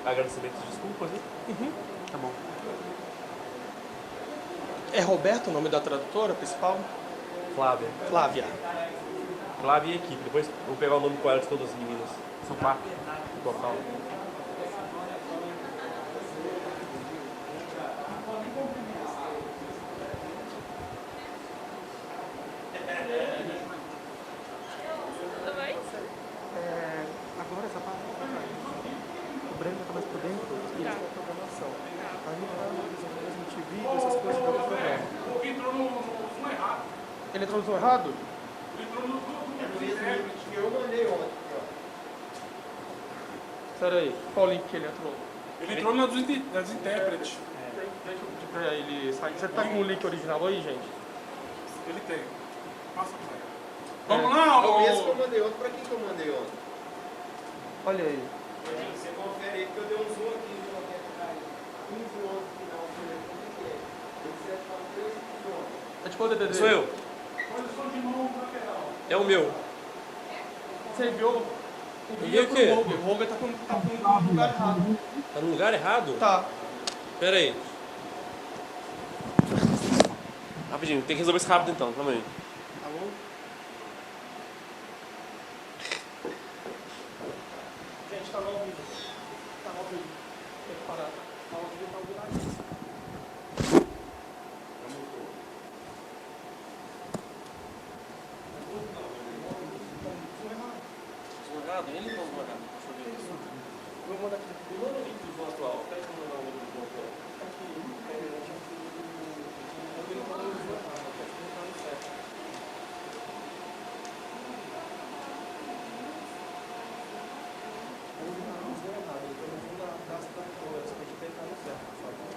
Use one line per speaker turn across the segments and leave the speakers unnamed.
agradecimentos e desculpas, né?
Tá bom. É Roberto o nome da tradutora principal?
Flávia.
Flávia.
Flávia e equipe. Depois vou pegar o nome com elas todas as meninas. São 4 no total.
Agora essa parte o Breno tá mais por dentro e da programação. Aí a gente viu essas coisas do programa.
Ele entrou no zoom errado.
Ele entrou no som errado?
Ele entrou no
que eu mandei ontem.
Pera aí, qual link que ele entrou?
Ele entrou nas intérpretes.
Deixa eu pedir pra ele sair. Você tá com o link original aí, gente?
Ele tem. Passa pra ele. Vamos lá,
O mesmo que eu mandei ontem, pra quem que eu mandei ontem?
Olha aí.
Você confere aí, porque eu dei um zoom aqui, viu? Um zoom no final, como é que é? Ele fala 3 zoom.
É tipo o DDD.
Sou eu.
Posição de mão lateral.
É o meu.
Você enviou o
Enviou o quê?
Roger. O Roger tá com um lugar errado.
Tá no lugar errado?
Tá.
Pera aí. Rapidinho, tem que resolver isso rápido então, calma aí.
Tá bom? Gente, tá no ao vivo. Tá no ao vivo. Tem que parar. Tá ao vivo, tá ao vivo. Ele não vai dar. Deixa eu ver isso. Vou mandar aqui. Me manda o link do Zoom atual. Pede pra mandar o link do Zoom atual. Aqui, ele falou o Zoom errado. Pode colocar no certo. Ele tá no Zoom errado. Ele tá no Zoom das tratoras. Tem que tentar no certo, por favor.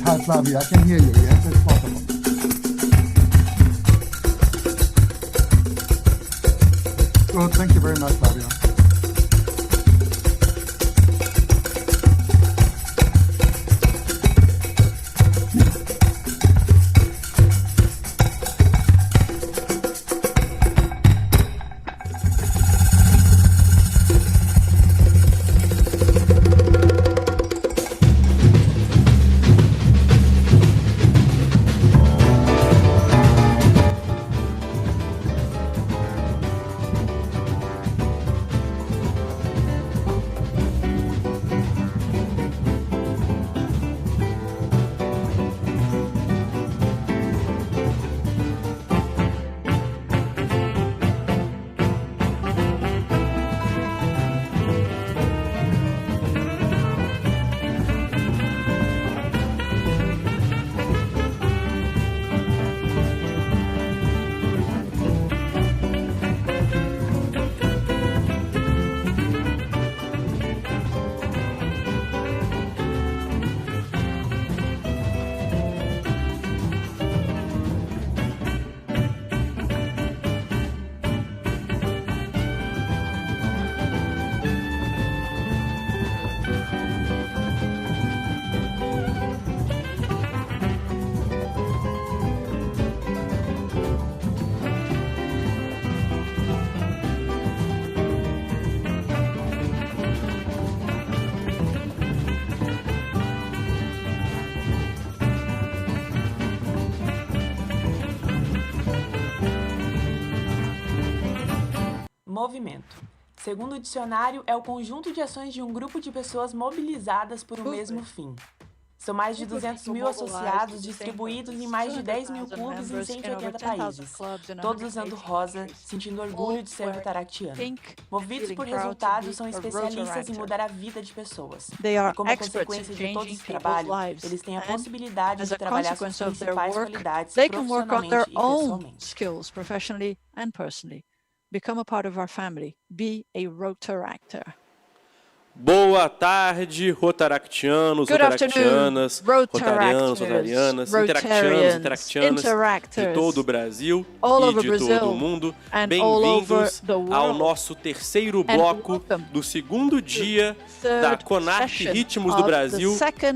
Hi, Flavia. I can hear you. Yes, it's possible. Good. Thank you very much, Flavia.
Movimento. Segundo o dicionário, é o conjunto de ações de um grupo de pessoas mobilizadas por um mesmo fim. São mais de 200 mil associados distribuídos em mais de 10 mil clubes em 180 países, todos usando rosa, sentindo orgulho de ser rotaractiano. Movidos por resultados, são especialistas em mudar a vida de pessoas. E como consequência de todo esse trabalho, eles têm a possibilidade de trabalhar suas principais qualidades profissionalmente e pessoalmente.
Become a part of our family. Be a Rotaractor.
Boa tarde, rotaractianos, rotaractianas, rotarianos, rotarianas, interactianos, interactianas de todo o Brasil e de todo o mundo. Bem-vindos ao nosso terceiro bloco do segundo dia da CONARC Ritmos do Brasil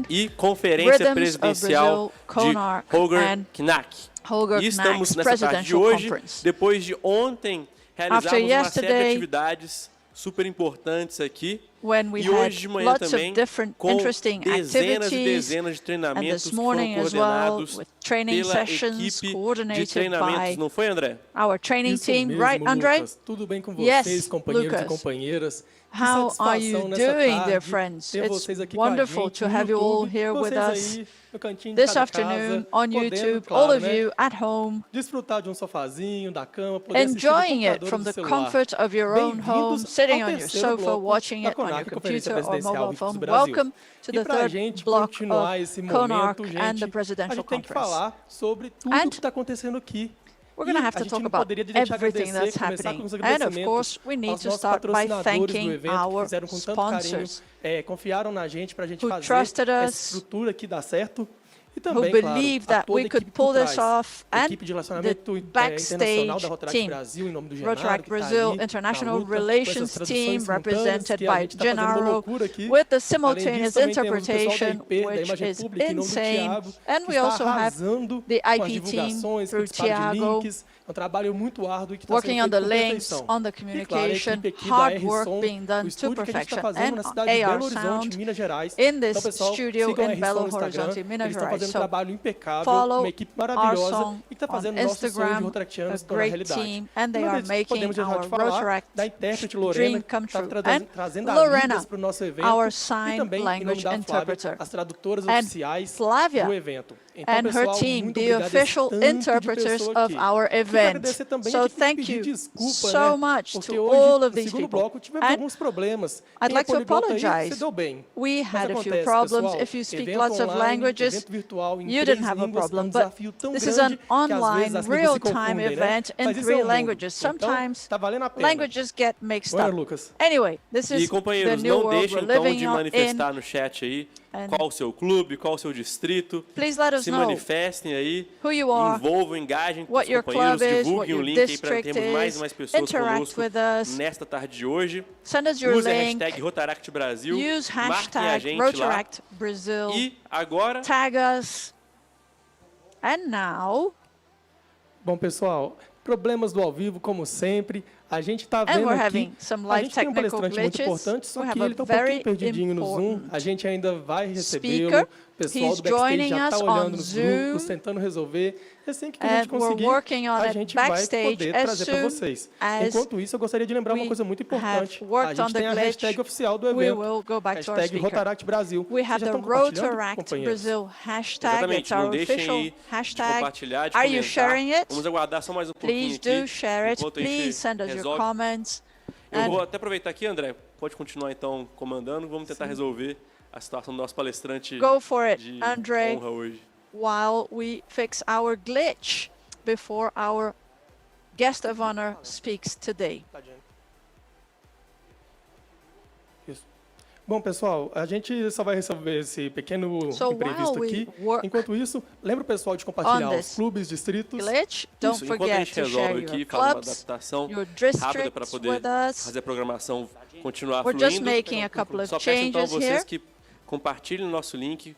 e Conferência Presidencial de Rotaract. E estamos nessa tarde de hoje, depois de ontem realizarmos uma série de atividades super importantes aqui. E hoje de manhã também, com dezenas e dezenas de treinamentos que foram coordenados pela equipe de treinamentos, não foi, André?
Isso mesmo, Lucas. Tudo bem com vocês, companheiros e companheiras?
How are you doing, dear friends? It's wonderful to have you all here with us this afternoon on YouTube, all of you at home,
desfrutar de sofazinho, da cama,
enjoying it from the comfort of your own home, sitting on your sofa, watching it on your computer or mobile phone. Welcome to the third block of CONARC and the Presidential Conference. We're going to have to talk about everything that's happening. And of course, we need to start by thanking our sponsors who trusted us, who believed that we could pull this off, and the backstage team, Rotaract Brazil International Relations Team, represented by Gennaro, with the simultaneous interpretation, which is insane. And we also have the IP team through Thiago, working on the links, on the communication, hard work being done to perfection, and AR sound in this studio in Belo Horizonte, Minas Gerais. So follow our song on Instagram, a great team, and they are making our Rotaract dream come true. And Lorena, our sign language interpreter, and Flavia,
and her team, the official interpreters of our event. So thank you so much to all of these people. And I'd like to apologize. We had a few problems. If you speak lots of languages, you didn't have a problem. But this is an online, real-time event in 3 languages. Sometimes languages get mixed up. Anyway, this is the new world we're living in.
No chat aí, qual o seu clube, qual o seu distrito.
Please let us
se
know
manifestem aí,
who you are,
envolvam, engajem com os
what your
companheiros,
club is,
divulguem o link aí para termos mais e mais pessoas conosco nesta tarde de hoje.
Send us your
use
link,
a hashtag Rotaract Brasil,
use
marquem a gente
Rotaract
lá.
Brazil,
E agora,
tag us. And now,
bom, pessoal, problemas do ao vivo, como sempre. A gente está vendo aqui, a gente tem um palestrante muito importante, só que ele está um pouquinho perdidinho no Zoom. A gente ainda vai recebê-lo. O pessoal do backstage já está olhando nos grupos, tentando resolver. Assim que a gente conseguir, a gente vai poder trazer para vocês. Enquanto isso, eu gostaria de lembrar uma coisa muito importante. A gente tem a hashtag oficial do evento, hashtag Rotaract Brasil.
We have the Rotaract Brazil hashtag.
Exatamente, não deixem aí de compartilhar, de
Are you
comentar.
sharing it?
Vamos aguardar só mais um pouquinho
Please
aqui.
do share it. Please send us your comments.
Eu vou até aproveitar aqui, André. Pode continuar então comandando. Vamos tentar resolver a situação do nosso palestrante
Go for it,
de
André,
honra hoje.
while we fix our glitch before our guest of honor speaks today.
Bom, pessoal, a gente só vai resolver esse pequeno imprevisto aqui. Enquanto isso, lembra o pessoal de compartilhar os clubes, distritos.
Glitch, don't
Enquanto a
forget
gente
to
resolve
share
aqui,
your
faz uma
clubs,
adaptação
your
rápida para
districts
poder
with us.
fazer a programação continuar
We're just
fluindo.
making a couple of
Só peço então a
changes
vocês
here.
que compartilhem o nosso link.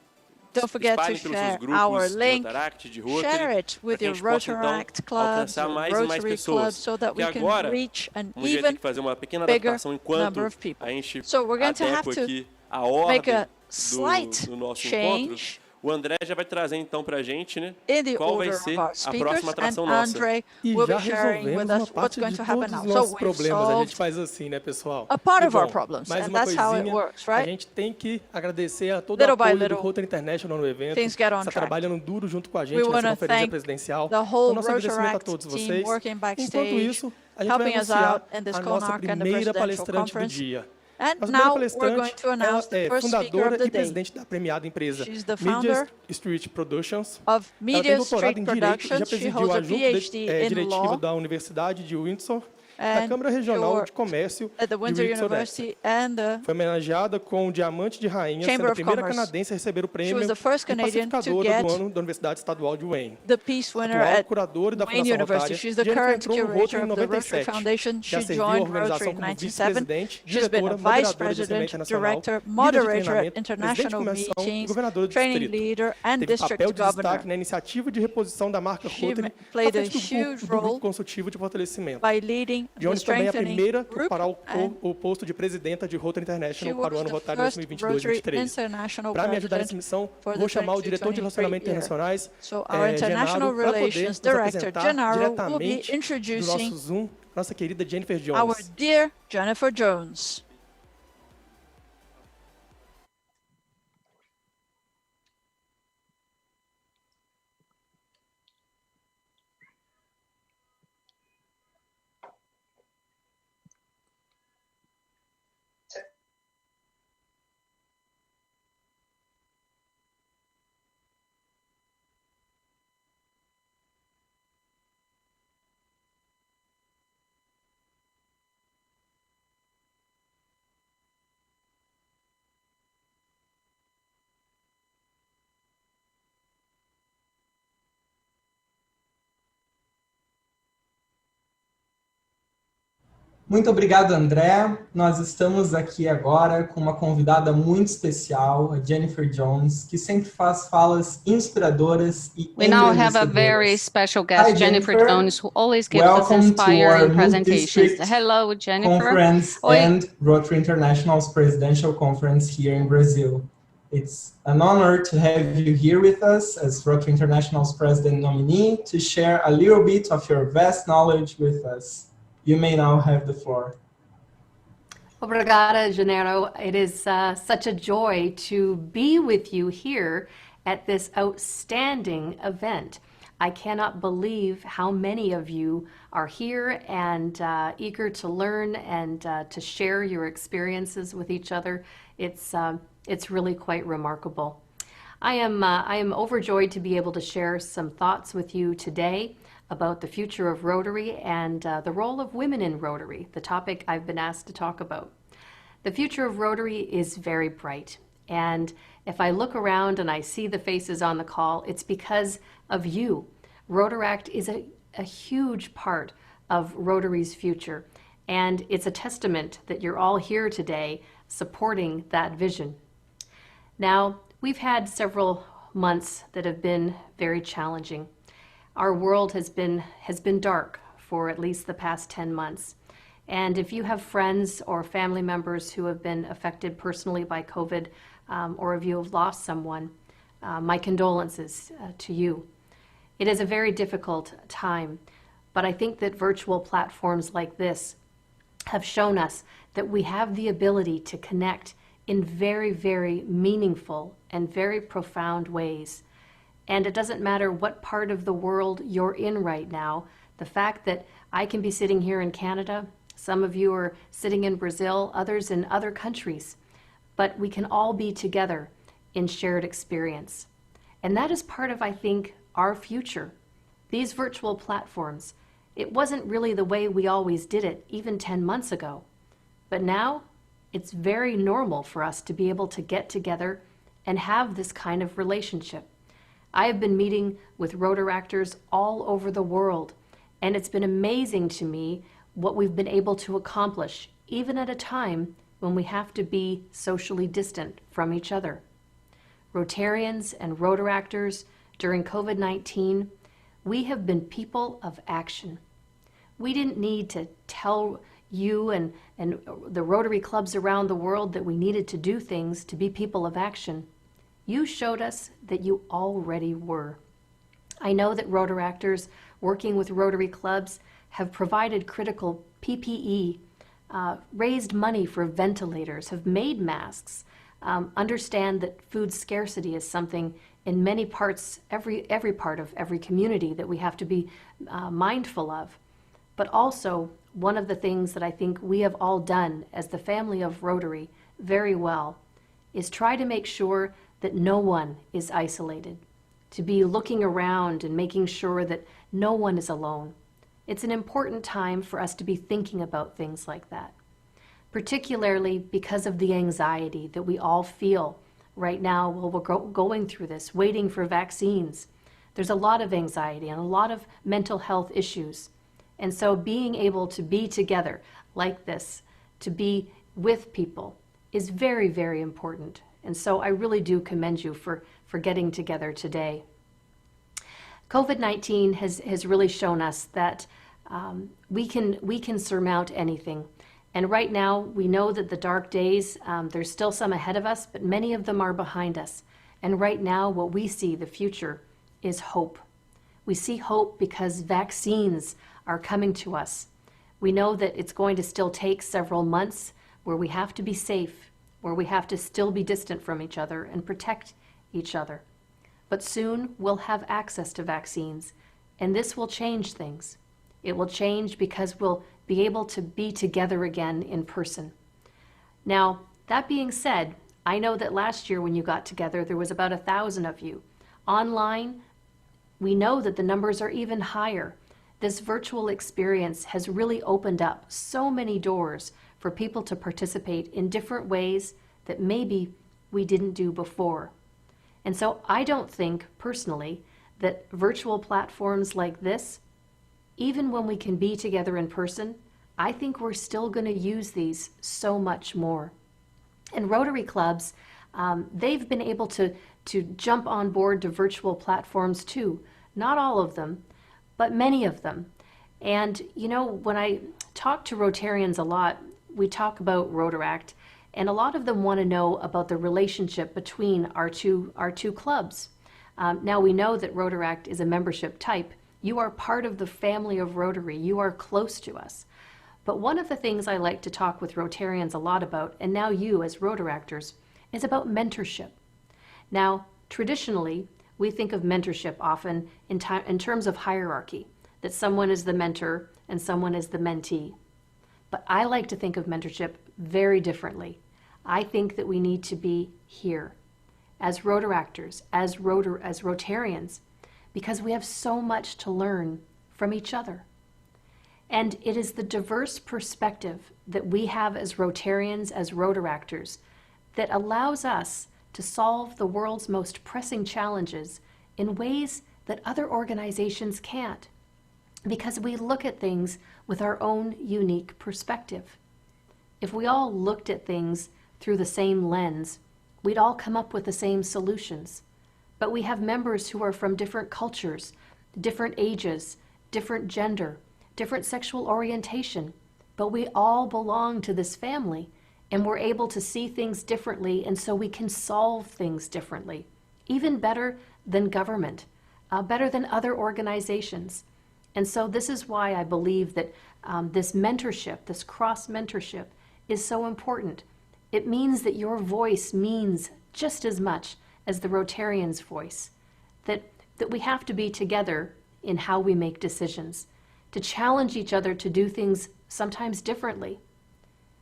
Don't forget to
Espalhem pelos seus
share
grupos
our
de
link.
Rotaract, de
Share
Rotary,
it with
para
your
que a gente possa, então,
Rotaract clubs,
alcançar
your
mais e mais
Rotary
pessoas.
clubs, so that we
Porque
can
agora,
reach an
vamos ter
even
que fazer uma pequena
bigger
adaptação enquanto
number of people.
a gente
So we're going to have
adequa
to
aqui a
make
ordem
a slight
do nosso
change
encontro. O André já vai trazer então para a gente, né,
in the
qual vai
order
ser
of our
a
speakers,
próxima
and
atração nossa.
Andre
E
will
já
be sharing with
resolvemos uma
us what's
parte
going
de
to happen
todos
now.
os
So
nossos
we've
problemas. A gente
solved
faz assim, né, pessoal?
a part
E,
of our
bom,
problems,
mais
and
uma
that's how it
coisinha,
works,
a
right?
gente tem que agradecer a todo o
Little by
apoio do
little,
Rotary International no evento.
things get on
Está
track.
trabalhando duro junto com a gente
We
nessa
wanna
conferência
thank
presidencial.
the
Então,
whole
nosso agradecimento a
Rotaract
todos
team
vocês.
working
Enquanto
backstage,
isso, a gente vai
helping us
anunciar
out in this
a nossa
CONARC and the
primeira
presidential
palestrante do
conference.
dia.
And
Nossa primeira
now we're going
palestrante,
to
ela
announce the
é
first speaker
fundadora
of the
e
day.
presidente da premiada empresa
She's the
Media
founder
Street Productions.
of
Ela tem
Media
doutorado em
Street
Direito e já
Productions. She
presidiu
holds
a
a
junta
PhD in
diretiva
law
da Universidade de Windsor,
and
da Câmara Regional
you're
de Comércio
at the
de
Windsor
Windsor.
University and the
Foi homenageada com o Diamante de Rainha,
Chamber
sendo a
of
primeira
Commerce.
canadense a receber o
She
prêmio
was the first
de
Canadian to
pacificadora
get
do ano da Universidade Estadual de Wayne.
the Peace winner
Atual
at
curadora da
Wayne
Fundação
University.
Rotária,
She's the
Jennifer
current
entrou no
curator
Rotary em
of the Rotary
97.
Foundation.
Já
She
serviu a
joined Rotary
organização
in
como
97.
vice-presidente,
She's been
diretora,
a vice
moderadora de
president,
desenvolvimento nacional,
director,
líder de
moderator at
treinamento, presidente de
international
comissão e
meetings,
governadora de
training
distrito.
leader, and
Teve
district
papel de
governor.
destaque na iniciativa de reposição da marca
She
Rotary
played
à
a
frente
huge
do grupo
role
consultivo de fortalecimento.
by leading
De
the
onde também é a
strengthening
primeira
group,
para
and
o posto de presidenta de Rotary
she
International para o
was
ano
the
Rotário
first Rotary
2022-2023.
International
Para me ajudar nessa
president
missão,
for the
vou chamar o diretor de
2023
Relacionamentos
year.
Internacionais,
So our International
Genaro, para poder
Relations
nos
Director,
apresentar
Genaro, will be
diretamente do
introducing
nosso Zoom, nossa querida Jennifer
our
Jones.
dear Jennifer Jones.
Muito obrigado, André. Nós estamos aqui agora com uma convidada muito especial, a Jennifer Jones, que sempre faz falas inspiradoras e
We now have a very special guest, Jennifer Jones, who always gives us inspiring presentations. Hello, Jennifer.
Conference and Rotary International's Presidential Conference here in Brazil. It's an honor to have you here with us as Rotary International's President nominee to share a little bit of your vast knowledge with us. You may now have the floor.
Obrigada, Genaro. It is such a joy to be with you here at this outstanding event. I cannot believe how many of you are here and eager to learn and to share your experiences with each other. It's really quite remarkable. I am overjoyed to be able to share some thoughts with you today about the future of Rotary and the role of women in Rotary, the topic I've been asked to talk about. The future of Rotary is very bright, and if I look around and I see the faces on the call, it's because of you. Rotaract is a huge part of Rotary's future, and it's a testament that you're all here today supporting that vision. Now, we've had several months that have been very challenging. Our world has been dark for at least the past 10 months. And if you have friends or family members who have been affected personally by COVID, or if you have lost someone, my condolences to you. It is a very difficult time, but I think that virtual platforms like this have shown us that we have the ability to connect in very, very meaningful and very profound ways. And it doesn't matter what part of the world you're in right now, the fact that I can be sitting here in Canada, some of you are sitting in Brazil, others in other countries, but we can all be together in shared experience. And that is part of, I think, our future. These virtual platforms, it wasn't really the way we always did it, even 10 months ago. But now, it's very normal for us to be able to get together and have this kind of relationship. I have been meeting with Rotaractors all over the world, and it's been amazing to me what we've been able to accomplish, even at a time when we have to be socially distant from each other. Rotarians and Rotaractors, during COVID-19, we have been people of action. We didn't need to tell you and the Rotary clubs around the world that we needed to do things to be people of action. You showed us that you already were. I know that Rotaractors working with Rotary clubs have provided critical PPE, raised money for ventilators, have made masks, understand that food scarcity is something in many parts, every part of every community that we have to be mindful of. But also, one of the things that I think we have all done as the family of Rotary very well is try to make sure that no one is isolated, to be looking around and making sure that no one is alone. It's an important time for us to be thinking about things like that, particularly because of the anxiety that we all feel right now while we're going through this, waiting for vaccines. There's a lot of anxiety and a lot of mental health issues. And so being able to be together like this, to be with people, is very, very important. And so I really do commend you for getting together today. COVID-19 has really shown us that we can surmount anything. And right now, we know that the dark days, there's still some ahead of us, but many of them are behind us. And right now, what we see, the future, is hope. We see hope because vaccines are coming to us. We know that it's going to still take several months where we have to be safe, where we have to still be distant from each other and protect each other. But soon, we'll have access to vaccines, and this will change things. It will change because we'll be able to be together again in person. Now, that being said, I know that last year when you got together, there was about 1,000 of you. Online, we know that the numbers are even higher. This virtual experience has really opened up so many doors for people to participate in different ways that maybe we didn't do before. And so I don't think, personally, that virtual platforms like this, even when we can be together in person, I think we're still going to use these so much more. And Rotary clubs, they've been able to jump on board to virtual platforms too. Not all of them, but many of them. And you know, when I talk to Rotarians a lot, we talk about Rotaract, and a lot of them want to know about the relationship between our two clubs. Now we know that Rotaract is a membership type. You are part of the family of Rotary. You are close to us. But one of the things I like to talk with Rotarians a lot about, and now you as Rotaractors, is about mentorship. Now, Traditionally, we think of mentorship often in terms of hierarchy, that someone is the mentor and someone is the mentee. But I like to think of mentorship very differently. I think that we need to be here as Rotaractors, as Rotarians, because we have so much to learn from each other. And it is the diverse perspective that we have as Rotarians, as Rotaractors, that allows us to solve the world's most pressing challenges in ways that other organizations can't, because we look at things with our own unique perspective. If we all looked at things through the same lens, we'd all come up with the same solutions. But we have members who are from different cultures, different ages, different gender, different sexual orientation, but we all belong to this family, and we're able to see things differently, and so we can solve things differently, even better than government, better than other organizations. And so this is why I believe that this mentorship, this cross-mentorship, is so important. It means that your voice means just as much as the Rotarian's voice, that we have to be together in how we make decisions, to challenge each other to do things sometimes differently.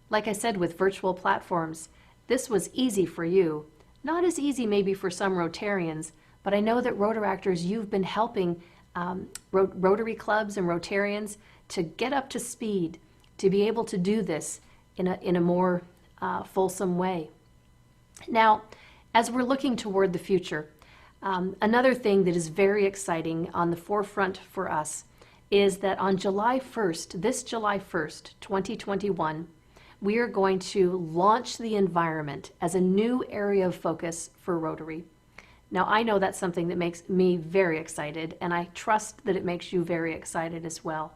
Like I said, with virtual platforms, this was easy for you. Not as easy maybe for some Rotarians, but I know that Rotaractors, you've been helping Rotary clubs and Rotarians to get up to speed, to be able to do this in a more fulsome way. Now, as we're looking toward the future, another thing that is very exciting on the forefront for us is that on July 1st, this July 1st, 2021, we are going to launch the environment as a new area of focus for Rotary. Now, I know that's something that makes me very excited, and I trust that it makes you very excited as well.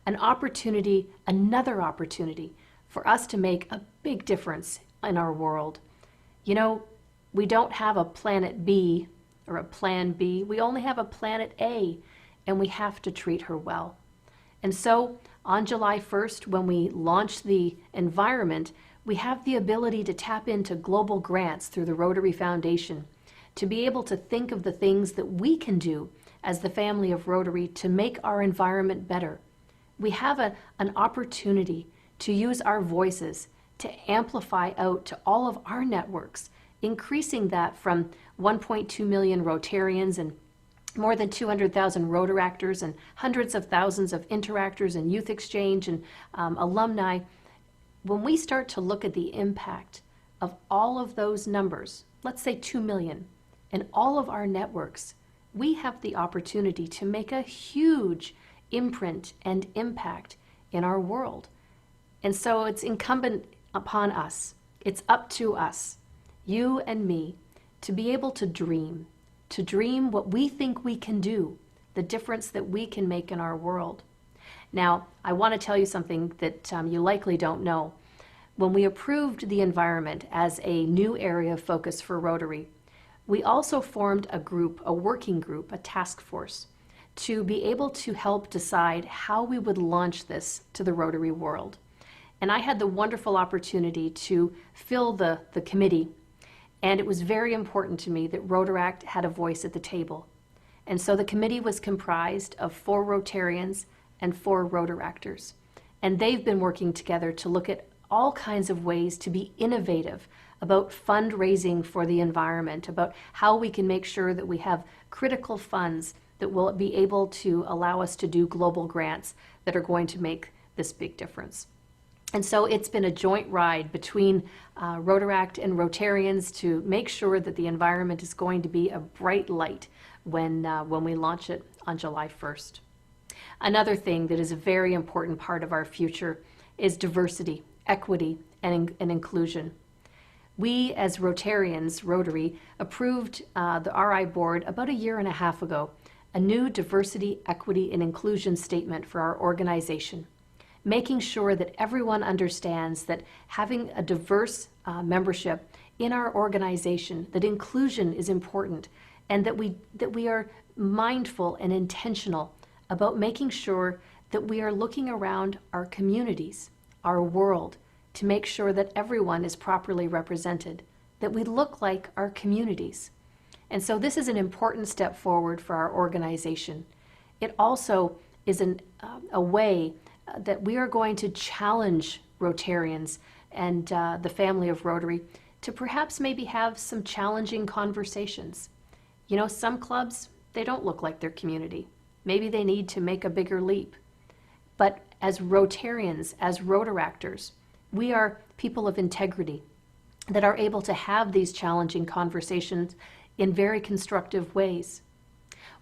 An opportunity, another opportunity, for us to make a big difference in our world. You know, we don't have a planet B or a plan B. We only have a planet A, and we have to treat her well. And so, on July 1st, when we launch the environment, we have the ability to tap into global grants through the Rotary Foundation, to be able to think of the things that we can do as the family of Rotary to make our environment better. We have an opportunity to use our voices to amplify out to all of our networks, increasing that from 1.2 million Rotarians and more than 200,000 Rotaractors and hundreds of thousands of interactors and youth exchange and alumni. When we start to look at the impact of all of those numbers, let's say 2 million, and all of our networks, we have the opportunity to make a huge imprint and impact in our world. And so it's incumbent upon us, it's up to us, you and me, to be able to dream what we think we can do, the difference that we can make in our world. Now, I want to tell you something that you likely don't know. When we approved the environment as a new area of focus for Rotary, we also formed a group, a working group, a task force, to be able to help decide how we would launch this to the Rotary world. And I had the wonderful opportunity to fill the committee, and it was very important to me that Rotaract had a voice at the table. And so the committee was comprised of 4 Rotarians and 4 Rotaractors. And they've been working together to look at all kinds of ways to be innovative about fundraising for the environment, about how we can make sure that we have critical funds that will be able to allow us to do global grants that are going to make this big difference. And so it's been a joint ride between Rotaract and Rotarians to make sure that the environment is going to be a bright light when we launch it on July 1st. Another thing that is a very important part of our future is diversity, equity, and inclusion. We, as Rotarians, Rotary, approved the RI board about 1.5 years ago, a new diversity, equity, and inclusion statement for our organization, making sure that everyone understands that having a diverse membership in our organization, that inclusion is important, and that we are mindful and intentional about making sure that we are looking around our communities, our world, to make sure that everyone is properly represented, that we look like our communities. And so this is an important step forward for our organization. It also is a way that we are going to challenge Rotarians and the family of Rotary to perhaps maybe have some challenging conversations. You know, some clubs, they don't look like their community. Maybe they need to make a bigger leap. But as Rotarians, as Rotaractors, we are people of integrity that are able to have these challenging conversations in very constructive ways.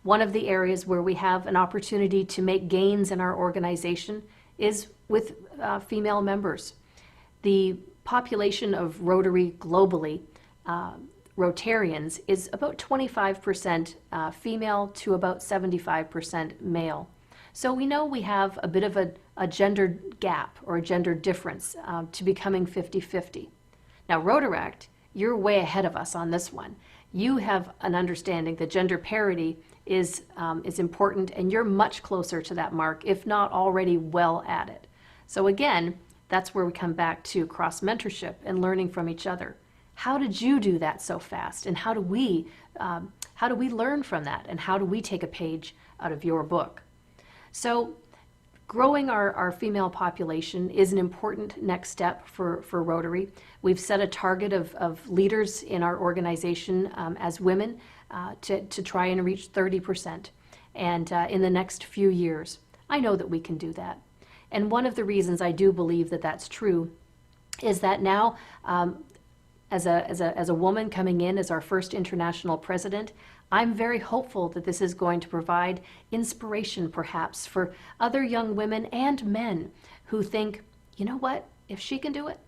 One of the areas where we have an opportunity to make gains in our organization is with female members. The population of Rotary globally, Rotarians, is about 25% female to about 75% male. So we know we have a bit of a gender gap or a gender difference to becoming 50-50. Now, Rotaract, you're way ahead of us on this one. You have an understanding that gender parity is important, and you're much closer to that mark, if not already well at it. So again, that's where we come back to cross-mentorship and learning from each other. How did you do that so fast, and how do we learn from that, and how do we take a page out of your book? So growing our female population is an important next step for Rotary. We've set a target of leaders in our organization as women to try and reach 30%, and in the next few years. I know that we can do that. And one of the reasons I do believe that that's true is that now, as a woman coming in as our first international president, I'm very hopeful that this is going to provide inspiration perhaps for other young women and men who think, you know what, if she can do it,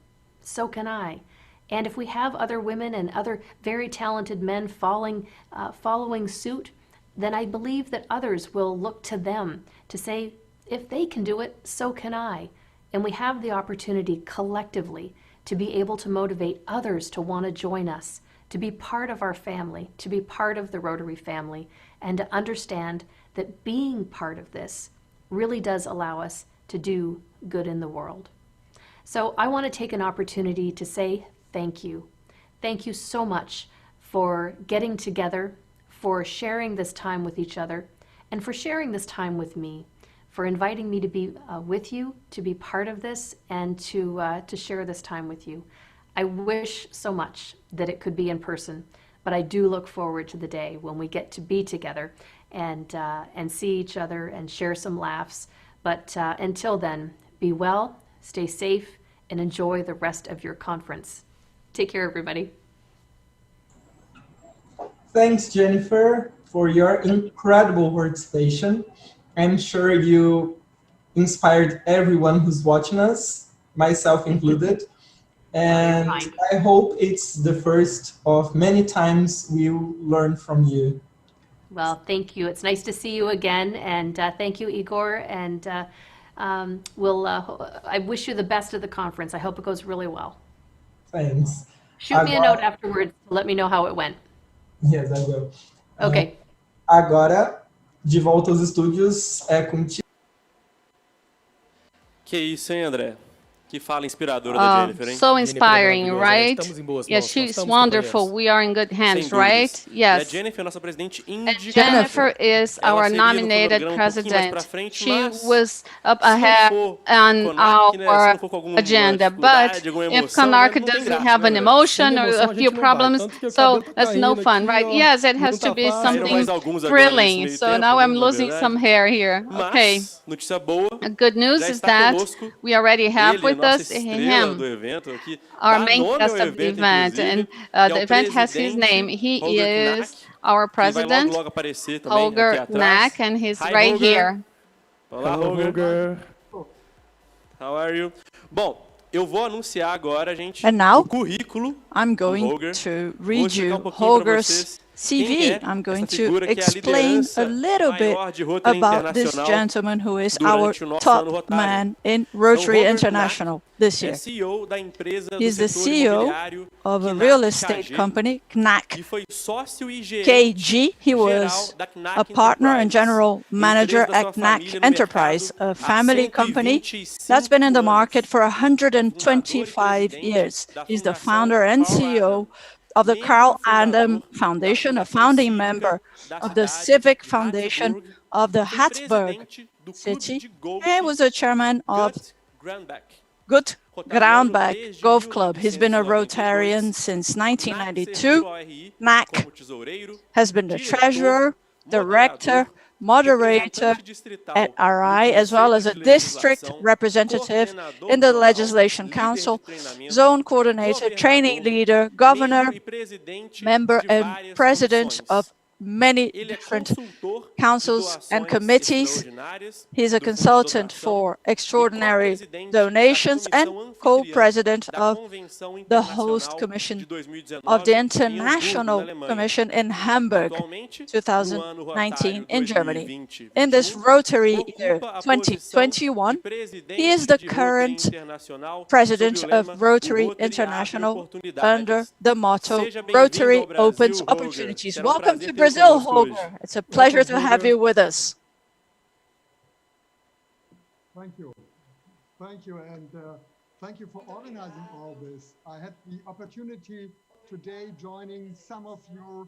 so can I. And if we have other women and other very talented men following suit, then I believe that others will look to them to say, if they can do it, so can I. And we have the opportunity collectively to be able to motivate others to want to join us, to be part of our family, to be part of the Rotary family, and to understand that being part of this really does allow us to do good in the world. So I want to take an opportunity to say thank you. Thank you so much for getting together, for sharing this time with each other, and for sharing this time with me, for inviting me to be with you, to be part of this, and to share this time with you. I wish so much that it could be in person, but I do look forward to the day when we get to be together and see each other and share some laughs. But until then, be well, stay safe, and enjoy the rest of your conference. Take care, everybody.
Thanks, Jennifer, for your incredible participation. I'm sure you inspired everyone who's watching us, myself included. And I hope it's the first of many times we'll learn from you.
Well, thank you. It's nice to see you again. And thank you, Igor. And I wish you the best of the conference. I hope it goes really well.
Thanks.
Shoot me a note afterwards to let me know how it went.
Yes, I will.
Okay.
Agora, de volta aos estúdios, é contigo.
Que isso, hein, André? Que fala inspiradora da Jennifer, hein?
So inspiring, right? Yeah, she's wonderful. We are in good hands, right? Yes.
Jennifer, nossa presidente índica.
Jennifer is our nominated president. She was up ahead on our agenda, but if CONARC doesn't have an emotion or a few problems, so that's no fun, right? Yes, it has to be something thrilling. So now I'm losing some hair here. Okay. Good news is that we already have with us him, our main guest of the event, and the event has his name. He is our president, Holger Knack, and he's right here.
Olá, Holger. How are you? Bom, eu vou anunciar agora, gente, o currículo.
I'm going to read you Holger's CV. I'm going to explain a little bit about this gentleman who is our top man in Rotary International this year. He's the CEO of a real estate company, CONARC KG. He was a partner and general manager at CONARC Enterprise, a family company that's been in the market for 125 years. He's the founder and CEO of the Carl Adam Foundation, a founding member of the Civic Foundation of the Hattiesburg city, and was a chairman of Gut Groundback Golf Club. He's been a Rotarian since 1992. NAC has been the treasurer, director, moderator at RI, as well as a district representative in the Legislation Council, zone coordinator, training leader, governor, member, and president of many different councils and committees. He's a consultant for extraordinary donations and co-president of the host commission of the International Commission in Hamburg, 2019 in Germany. In this Rotary year 2021, he is the current president of Rotary International under the motto, Rotary Opens Opportunities. Welcome to Brazil, Holger. It's a pleasure to have you with us.
Thank you. Thank you, and thank you for organizing all this. I had the opportunity today joining some of your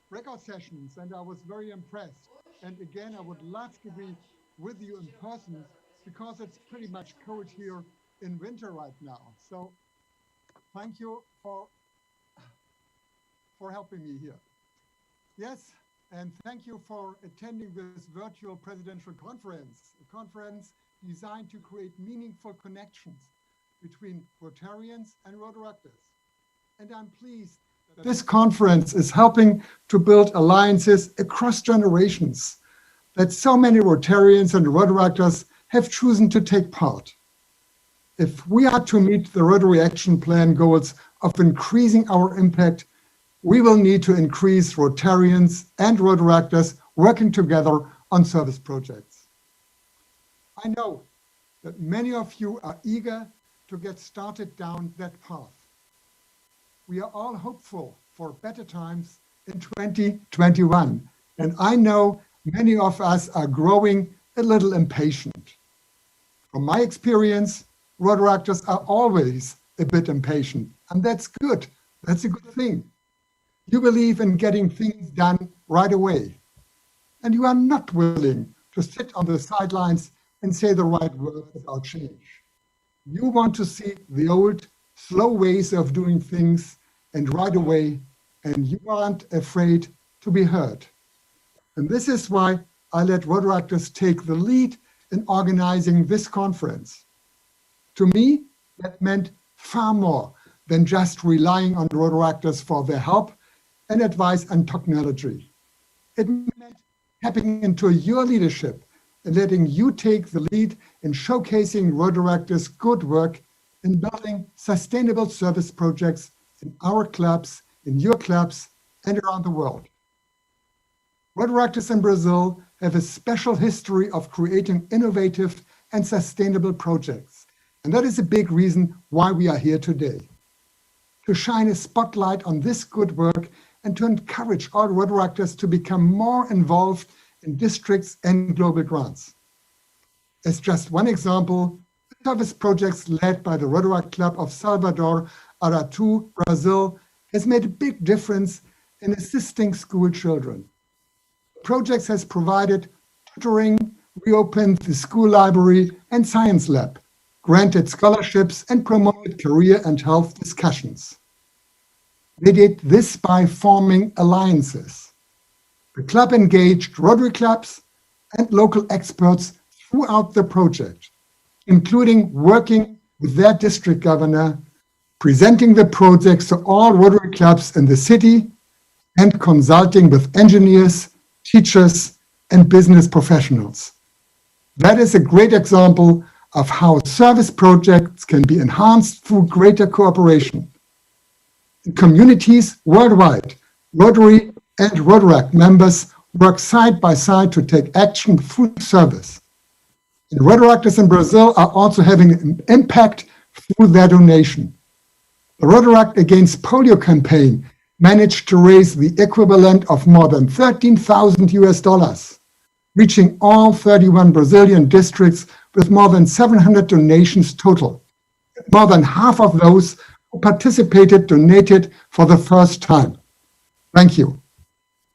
record sessions, and I was very impressed. And again, I would love to be with you in person because it's pretty much cold here in winter right now. So thank you for helping me here. Yes, and thank you for attending this virtual presidential conference, a conference designed to create meaningful connections between Rotarians and Rotaractors. And I'm pleased that this conference is helping to build alliances across generations, that so many Rotarians and Rotaractors have chosen to take part. If we are to meet the Rotary Action Plan goals of increasing our impact, we will need to increase Rotarians and Rotaractors working together on service projects. I know that many of you are eager to get started down that path. We are all hopeful for better times in 2021, and I know many of us are growing a little impatient. From my experience, Rotaractors are always a bit impatient, and that's good. That's a good thing. You believe in getting things done right away, and you are not willing to sit on the sidelines and say the right words about change. You want to see the old, slow ways of doing things and right away, and you aren't afraid to be heard. And this is why I let Rotaractors take the lead in organizing this conference. To me, that meant far more than just relying on Rotaractors for their help and advice and technology. It meant tapping into your leadership and letting you take the lead in showcasing Rotaractors' good work in building sustainable service projects in our clubs, in your clubs, and around the world. Rotaractors in Brazil have a special history of creating innovative and sustainable projects. And that is a big reason why we are here today. To shine a spotlight on this good work and to encourage all Rotaractors to become more involved in districts and global grants. As just one example, service projects led by the Rotaract Club of Salvador, Aratu, Brazil, has made a big difference in assisting school children. Projects has provided tutoring, reopened the school library and science lab, granted scholarships and promoted career and health discussions. They did this by forming alliances. The club engaged Rotary clubs and local experts throughout the project, including working with their district governor, presenting the projects to all Rotary clubs in the city, and consulting with engineers, teachers, and business professionals. That is a great example of how service projects can be enhanced through greater cooperation. In communities worldwide, Rotary and Rotaract members work side by side to take action through service. And Rotaractors in Brazil are also having an impact through their donation. The Rotaract Against Polio campaign managed to raise the equivalent of more than $13,000, reaching all 31 Brazilian districts with more than 700 donations total. More than half of those who participated, donated for the first time. Thank you.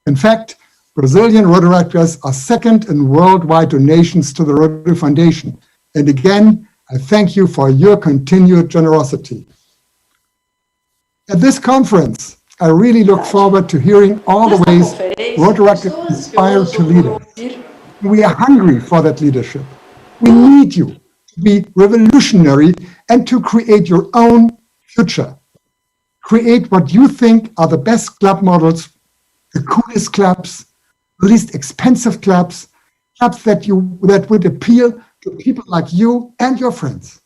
In fact, Brazilian Rotaractors are second in worldwide donations to the Rotary Foundation. And again, I thank you for your continued generosity. At this conference, I really look forward to hearing all the ways Rotaractors inspire to leaders. We are hungry for that leadership. We need you to be revolutionary and to create your own future. Create what you think are the best club models, the coolest clubs, the least expensive clubs that would appeal to people like you and your friends.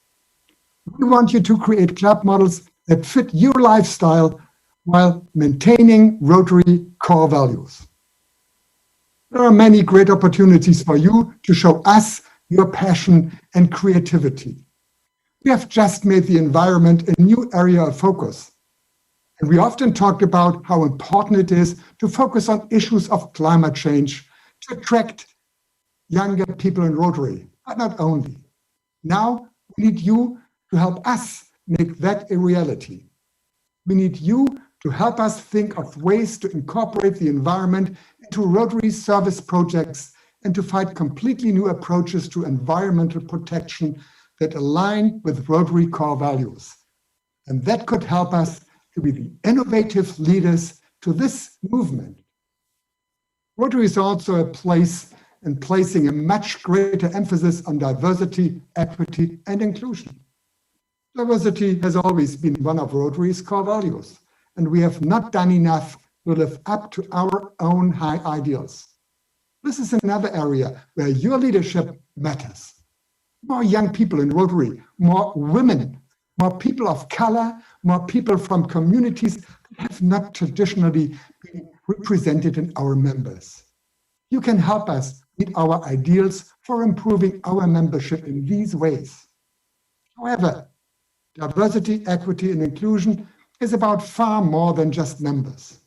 We want you to create club models that fit your lifestyle while maintaining Rotary core values. There are many great opportunities for you to show us your passion and creativity. We have just made the environment a new area of focus. And we often talked about how important it is to focus on issues of climate change to attract younger people in Rotary, but not only. Now we need you to help us make that a reality. We need you to help us think of ways to incorporate the environment into Rotary service projects and to find completely new approaches to environmental protection that align with Rotary core values. And that could help us to be the innovative leaders to this movement. Rotary is also a place in placing a much greater emphasis on diversity, equity, and inclusion. Diversity has always been one of Rotary's core values, and we have not done enough to live up to our own high ideals. This is another area where your leadership matters. More young people in Rotary, more women, more people of color, more people from communities that have not traditionally been represented in our members. You can help us meet our ideals for improving our membership in these ways. However, diversity, equity, and inclusion is about far more than just numbers.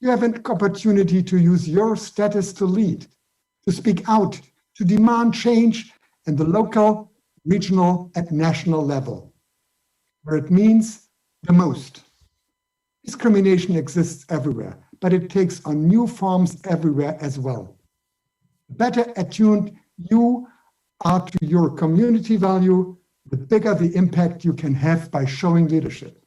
You have an opportunity to use your status to lead, to speak out, to demand change at the local, regional, and national level, where it means the most. Discrimination exists everywhere, but it takes on new forms everywhere as well. The better attuned you are to your community value, the bigger the impact you can have by showing leadership.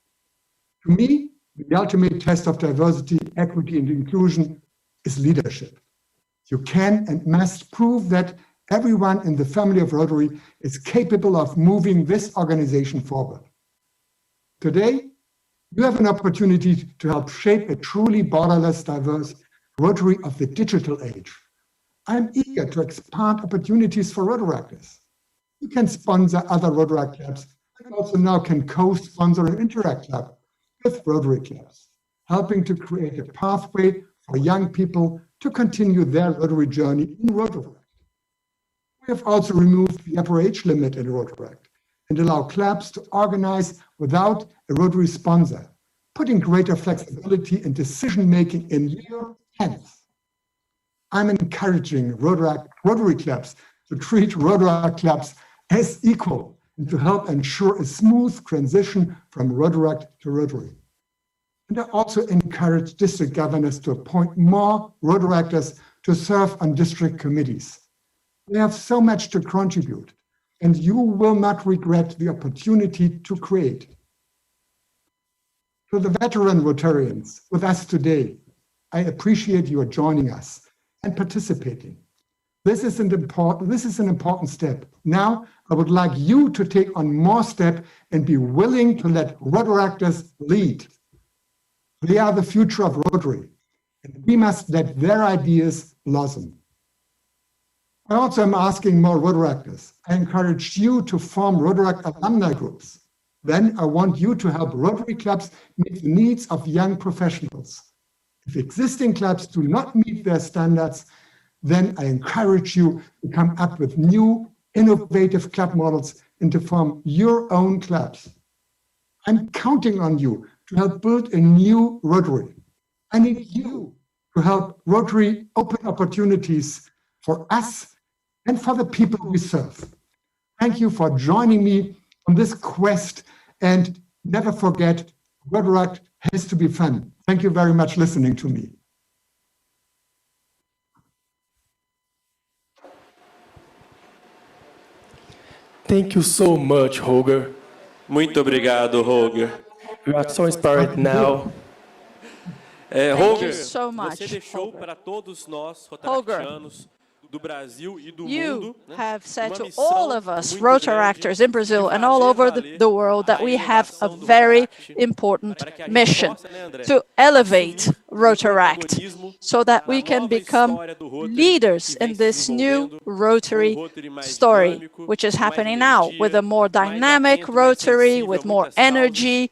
To me, the ultimate test of diversity, equity, and inclusion is leadership. You can and must prove that everyone in the family of Rotary is capable of moving this organization forward. Today, you have an opportunity to help shape a truly borderless, diverse Rotary of the digital age. I'm eager to expand opportunities for Rotaractors. You can sponsor other Rotaract clubs and also now can co-sponsor an Interact club with Rotary clubs, helping to create a pathway for young people to continue their Rotary journey in Rotaract. We have also removed the upper age limit in Rotaract and allow clubs to organize without a Rotary sponsor, putting greater flexibility and decision-making in your hands. I'm encouraging Rotary clubs to treat Rotaract clubs as equal and to help ensure a smooth transition from Rotaract to Rotary. And I also encourage district governors to appoint more Rotaractors to serve on district committees. They have so much to contribute, and you will not regret the opportunity to create. To the veteran Rotarians with us today, I appreciate your joining us and participating. This is an important step. Now, I would like you to take on more steps and be willing to let Rotaractors lead. They are the future of Rotary, and we must let their ideas blossom. I also am asking more Rotaractors. I encourage you to form Rotaract alumni groups. Then I want you to help Rotary clubs meet the needs of young professionals. If existing clubs do not meet their standards, then I encourage you to come up with new, innovative club models and to form your own clubs. I'm counting on you to help build a new Rotary. I need you to help Rotary open opportunities for us and for the people we serve. Thank you for joining me on this quest, and never forget, Rotaract has to be fun. Thank you very much for listening to me.
Thank you so much, Holger.
Muito obrigado, Holger.
We are so inspired now.
Holger,
so
você deixou para todos nós, rotaractianos, do Brasil e do mundo,
have said to all of us Rotaractors in Brazil and all over the world that we have a very important mission to elevate Rotaract so that we can become leaders in this new Rotary story, which is happening now with a more dynamic Rotary, with more energy,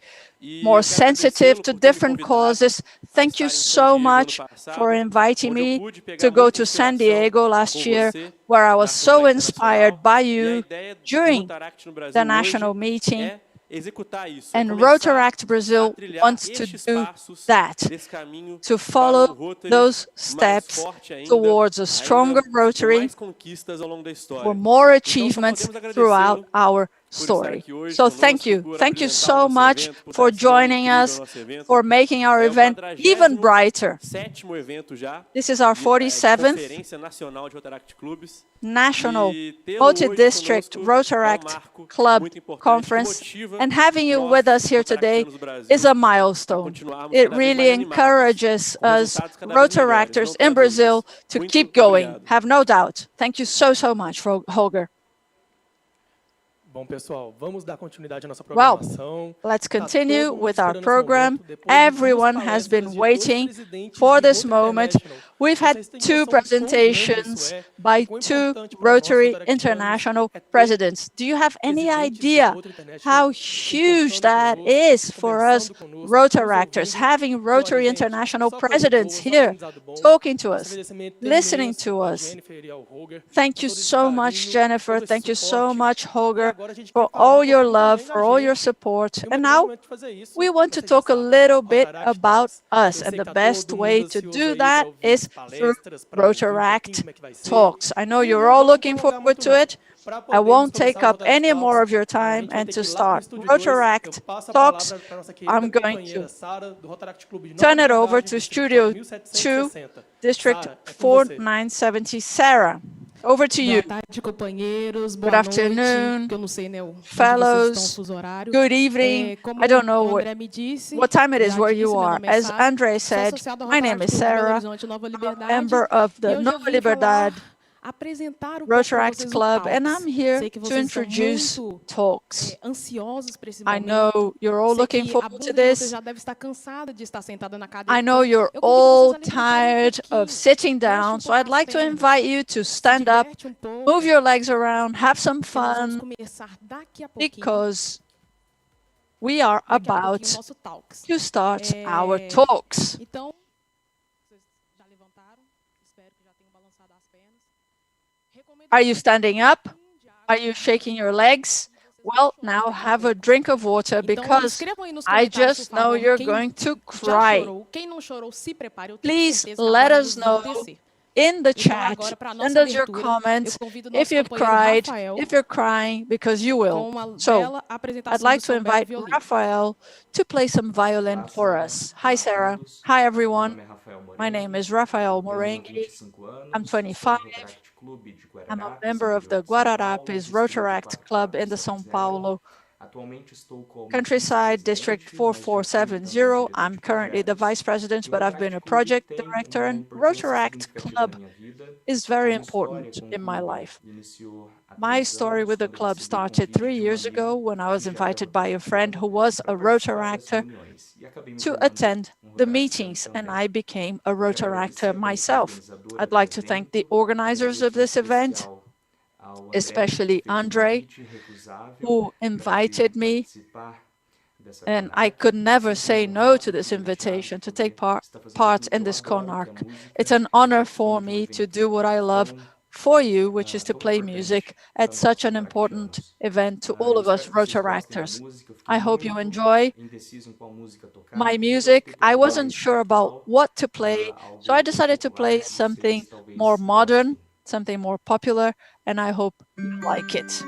more sensitive to different causes. Thank you so much for inviting me to go to San Diego last year, where I was so inspired by you during the national meeting. And Rotaract Brazil wants to do that, to follow those steps towards a stronger Rotary for more achievements throughout our story. So thank you. Thank you so much for joining us, for making our event even brighter. This is our 47th National Multi-District Rotaract Club Conference, and having you with us here today is a milestone. It really encourages us Rotaractors in Brazil to keep going, have no doubt. Thank you so much, Holger.
Bom, pessoal, vamos dar continuidade à nossa
programação. Well, let's continue with our program. Everyone has been waiting for this moment. We've had two presentations by two Rotary International presidents. Do you have any idea how huge that is for us Rotaractors, having Rotary International presidents here talking to us, listening to us? Thank you so much, Jennifer. Thank you so much, Holger, for all your love, for all your support. And now we want to talk a little bit about us. And the best way to do that is through Rotaract Talks. I know you're all looking forward to it. I won't take up any more of your time. And to start Rotaract Talks, I'm going to turn it over to Studio 2, District 4970, Sarah. Over to you. Good afternoon, fellows. Good evening. I don't know what time it is where you are. As Andre said, my name is Sarah. I'm a member of the Nova Liberdade Rotaract Club, and I'm here to introduce talks. I know you're all looking forward to this. I know you're all tired of sitting down, so I'd like to invite you to stand up, move your legs around, have some fun, because we are about to start our talks. Are you standing up? Are you shaking your legs? Well, now have a drink of water, because I just know you're going to cry. Please let us know in the chat, send us your comments if you've cried, if you're crying, because you will. So I'd like to invite Rafael to play some violin for us. Hi, Sarah. Hi, everyone. My name is Rafael Morengue. I'm 25. I'm a member of the Guararapes Rotaract Club in the São Paulo Countryside District 4470. I'm currently the vice president, but I've been a project director, and Rotaract Club is very important in my life. My story with the club started 3 years ago when I was invited by a friend who was a Rotaractor to attend the meetings, and I became a Rotaractor myself. I'd like to thank the organizers of this event, especially Andre, who invited me, and I could never say no to this invitation to take part in this CONARC. It's an honor for me to do what I love for you, which is to play music at such an important event to all of us Rotaractors. I hope you enjoy my music. I wasn't sure about what to play, so I decided to play something more modern, something more popular, and I hope you like it.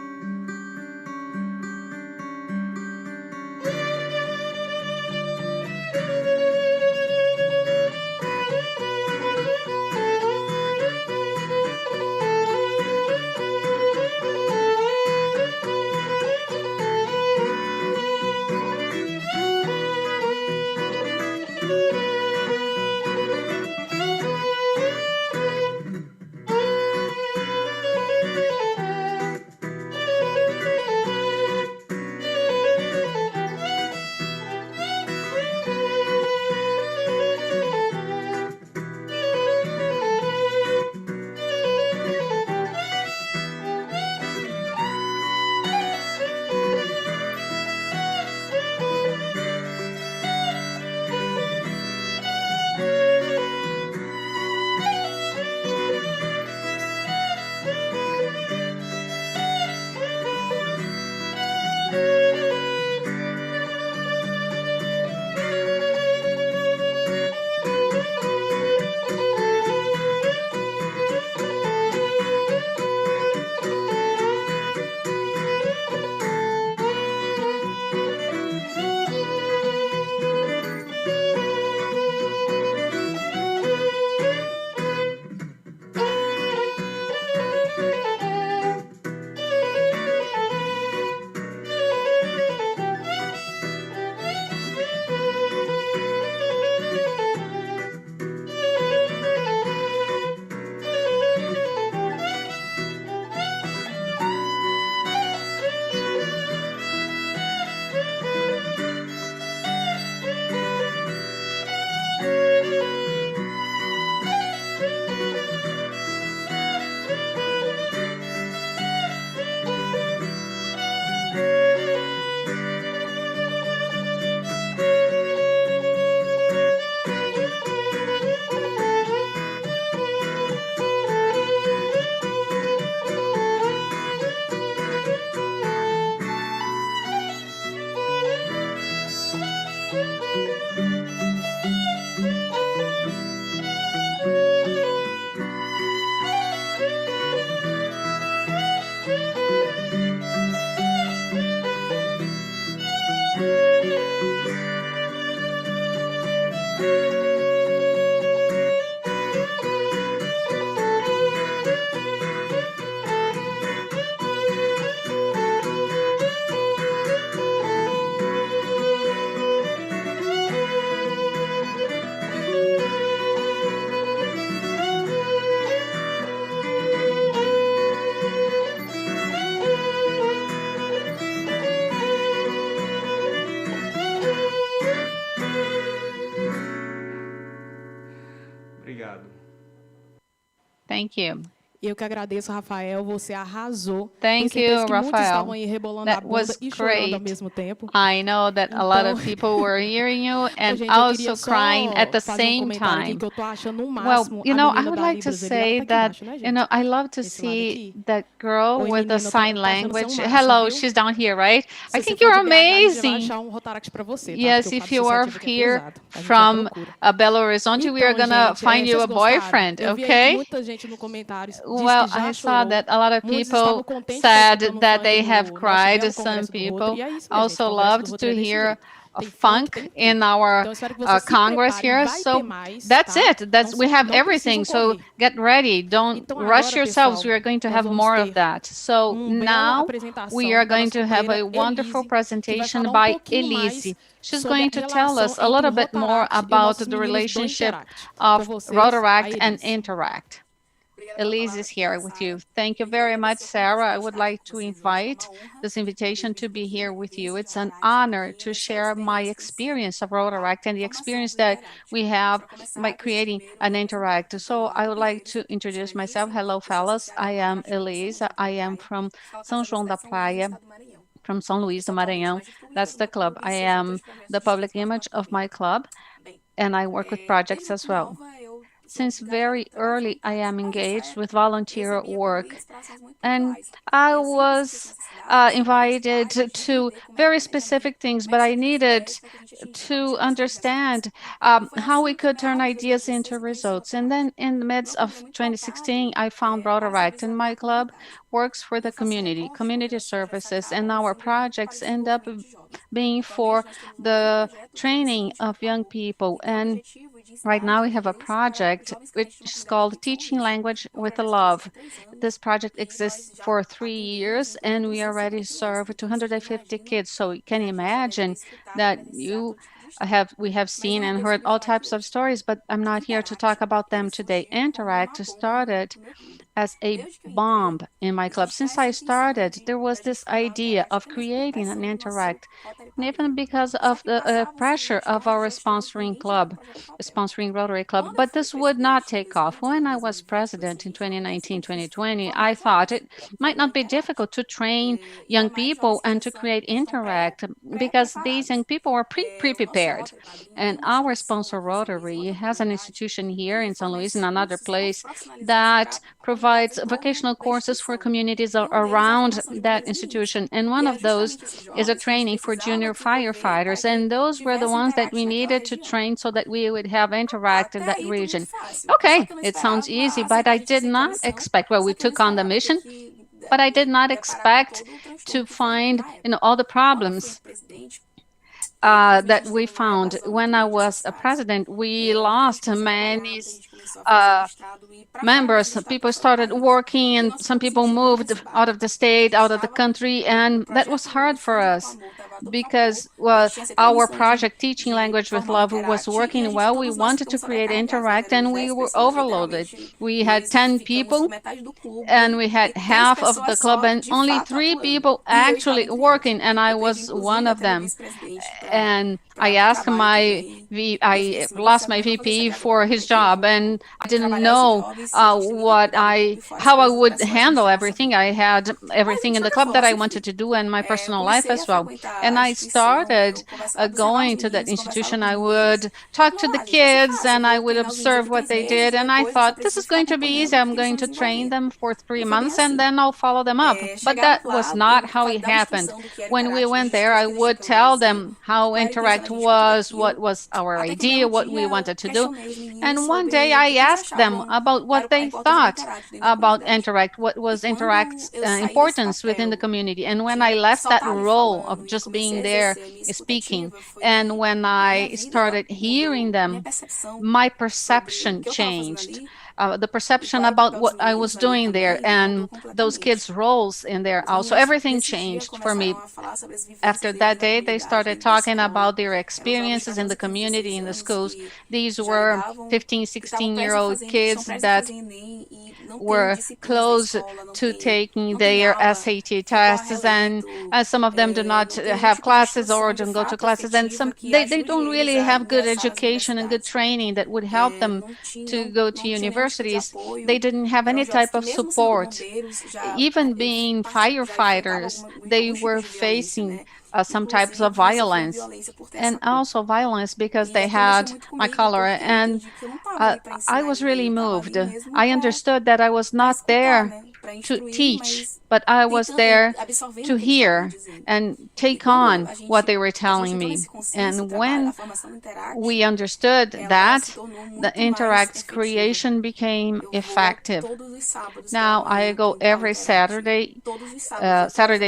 Thank you.
Eu que agradeço, Rafael, você arrasou.
Thank you, Rafael. That was great. I know that a lot of people were hearing you and also crying at the same time. Well, I would like to say that, I love to see that girl with the sign language. Hello, she's down here, right? I think you're amazing. Yes, if you are here from Belo Horizonte, we are going to find you a boyfriend, okay? Well, I saw that a lot of people said that they have cried. Some people also loved to hear funk in our Congress here. So that's it. We have everything. So get ready. Don't rush yourselves. We are going to have more of that. So now we are going to have a wonderful presentation by Elise. She's going to tell us a little bit more about the relationship of Rotaract and Interact. Elise is here with you. Thank you very much, Sarah. I would like to invite this invitation to be here with you. It's an honor to share my experience of Rotaract and the experience that we have by creating an Interact. So I would like to introduce myself. Hello, fellas. I am Elise. I am from São João da Praia, from São Luís do Maranhão. That's the club. I am the public image of my club, and I work with projects as well. Since very early, I am engaged with volunteer work, and I was invited to very specific things, but I needed to understand how we could turn ideas into results. And then in the midst of 2016, I found Rotaract, and my club works for the community services, and our projects end up being for the training of young people. And right now we have a project which is called Teaching Language with Love. This project exists for 3 years, and we already serve 250 kids. So you can imagine that we have seen and heard all types of stories, but I'm not here to talk about them today. Interact started as a bomb in my club. Since I started, there was this idea of creating an Interact, and even because of the pressure of our sponsoring Rotary Club, but this would not take off. When I was president in 2019, 2020, I thought it might not be difficult to train young people and to create Interact, because these young people were pre-prepared. And our sponsor Rotary has an institution here in São Luís, in another place, that provides vocational courses for communities around that institution. And one of those is a training for junior firefighters. And those were the ones that we needed to train so that we would have Interact in that region. Okay, it sounds easy, but I did not expect, well, we took on the mission, but I did not expect to find, all the problems that we found. When I was a president, we lost many members. People started working, and some people moved out of the state, out of the country, and that was hard for us because, well, our project Teaching Language with Love was working well. We wanted to create Interact, and we were overloaded. We had 10 people, and we had half of the club, and only 3 people actually working, and I was one of them. And I asked I lost my VP for his job, and I didn't know how I would handle everything. I had everything in the club that I wanted to do, and my personal life as well. And I started going to that institution. I would talk to the kids, and I would observe what they did, and I thought, this is going to be easy. I'm going to train them for 3 months, and then I'll follow them up. But that was not how it happened. When we went there, I would tell them how Interact was, what was our idea, what we wanted to do. And one day I asked them about what they thought about Interact, what was Interact's importance within the community. And when I left that role of just being there speaking, and when I started hearing them, my perception changed. The perception about what I was doing there and those kids' roles in there also. Everything changed for me. After that day, they started talking about their experiences in the community, in the schools. These were 15, 16-year-old kids that were close to taking their SAT tests, and some of them do not have classes or don't go to classes, and they don't really have good education and good training that would help them to go to university. universities, they didn't have any type of support. Even being firefighters, they were facing some types of violence, and also violence because they had my color. And I was really moved. I understood that I was not there to teach, but I was there to hear and take on what they were telling me. And when we understood that, the Interact creation became effective. Now I go every Saturday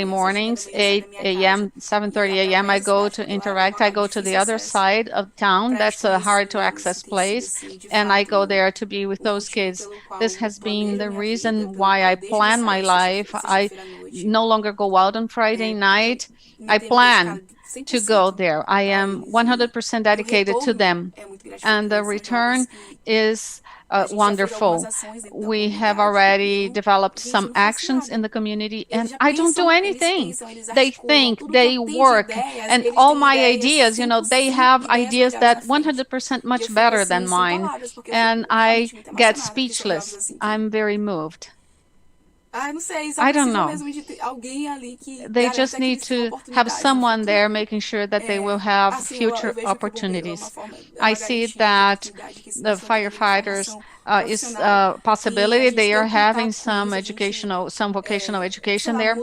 mornings, 8 a.m., 7:30 a.m. I go to Interact. I go to the other side of town. That's a hard to access place. And I go there to be with those kids. This has been the reason why I plan my life. I no longer go out on Friday night. I plan to go there. I am 100% dedicated to them. And the return is wonderful. We have already developed some actions in the community, and I don't do anything. They think, they work, and all my ideas, they have ideas that 100% much better than mine, and I get speechless. I'm very moved. I don't know. They just need to have someone there making sure that they will have future opportunities. I see that the firefighters is a possibility. They are having some vocational education there.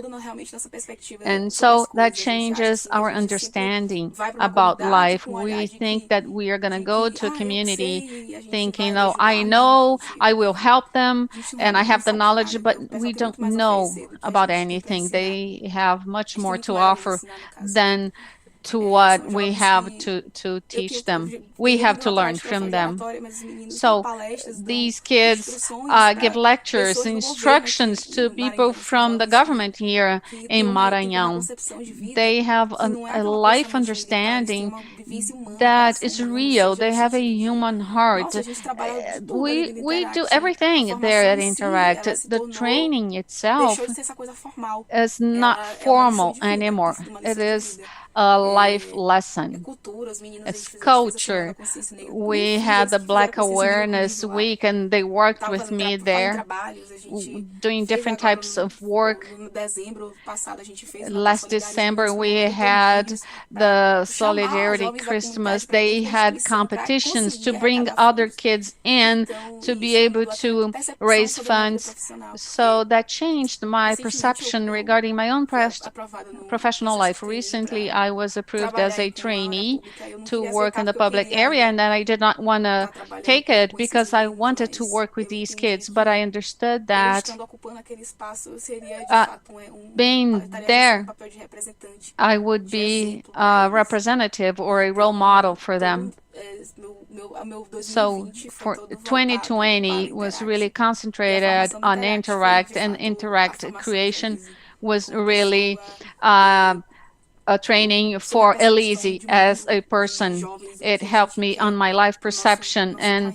And so that changes our understanding about life. We think that we are going to go to a community thinking, oh, I know, I will help them, and I have the knowledge, but we don't know about anything. They have much more to offer than to what we have to teach them. We have to learn from them. So these kids give lectures, instructions to people from the government here in Maranhão. They have a life understanding that is real. They have a human heart. We do everything there at Interact. The training itself is not formal anymore. It is a life lesson. It's culture. We had the Black Awareness Week, and they worked with me there, doing different types of work. Last December, we had the Solidarity Christmas. They had competitions to bring other kids in to be able to raise funds. So that changed my perception regarding my own professional life. Recently, I was approved as a trainee to work in the public area, and then I did not want to take it because I wanted to work with these kids, but I understood that being there, I would be a representative or a role model for them. So for 2020 was really concentrated on Interact, and Interact creation was really a training for Elise as a person. It helped me on my life perception and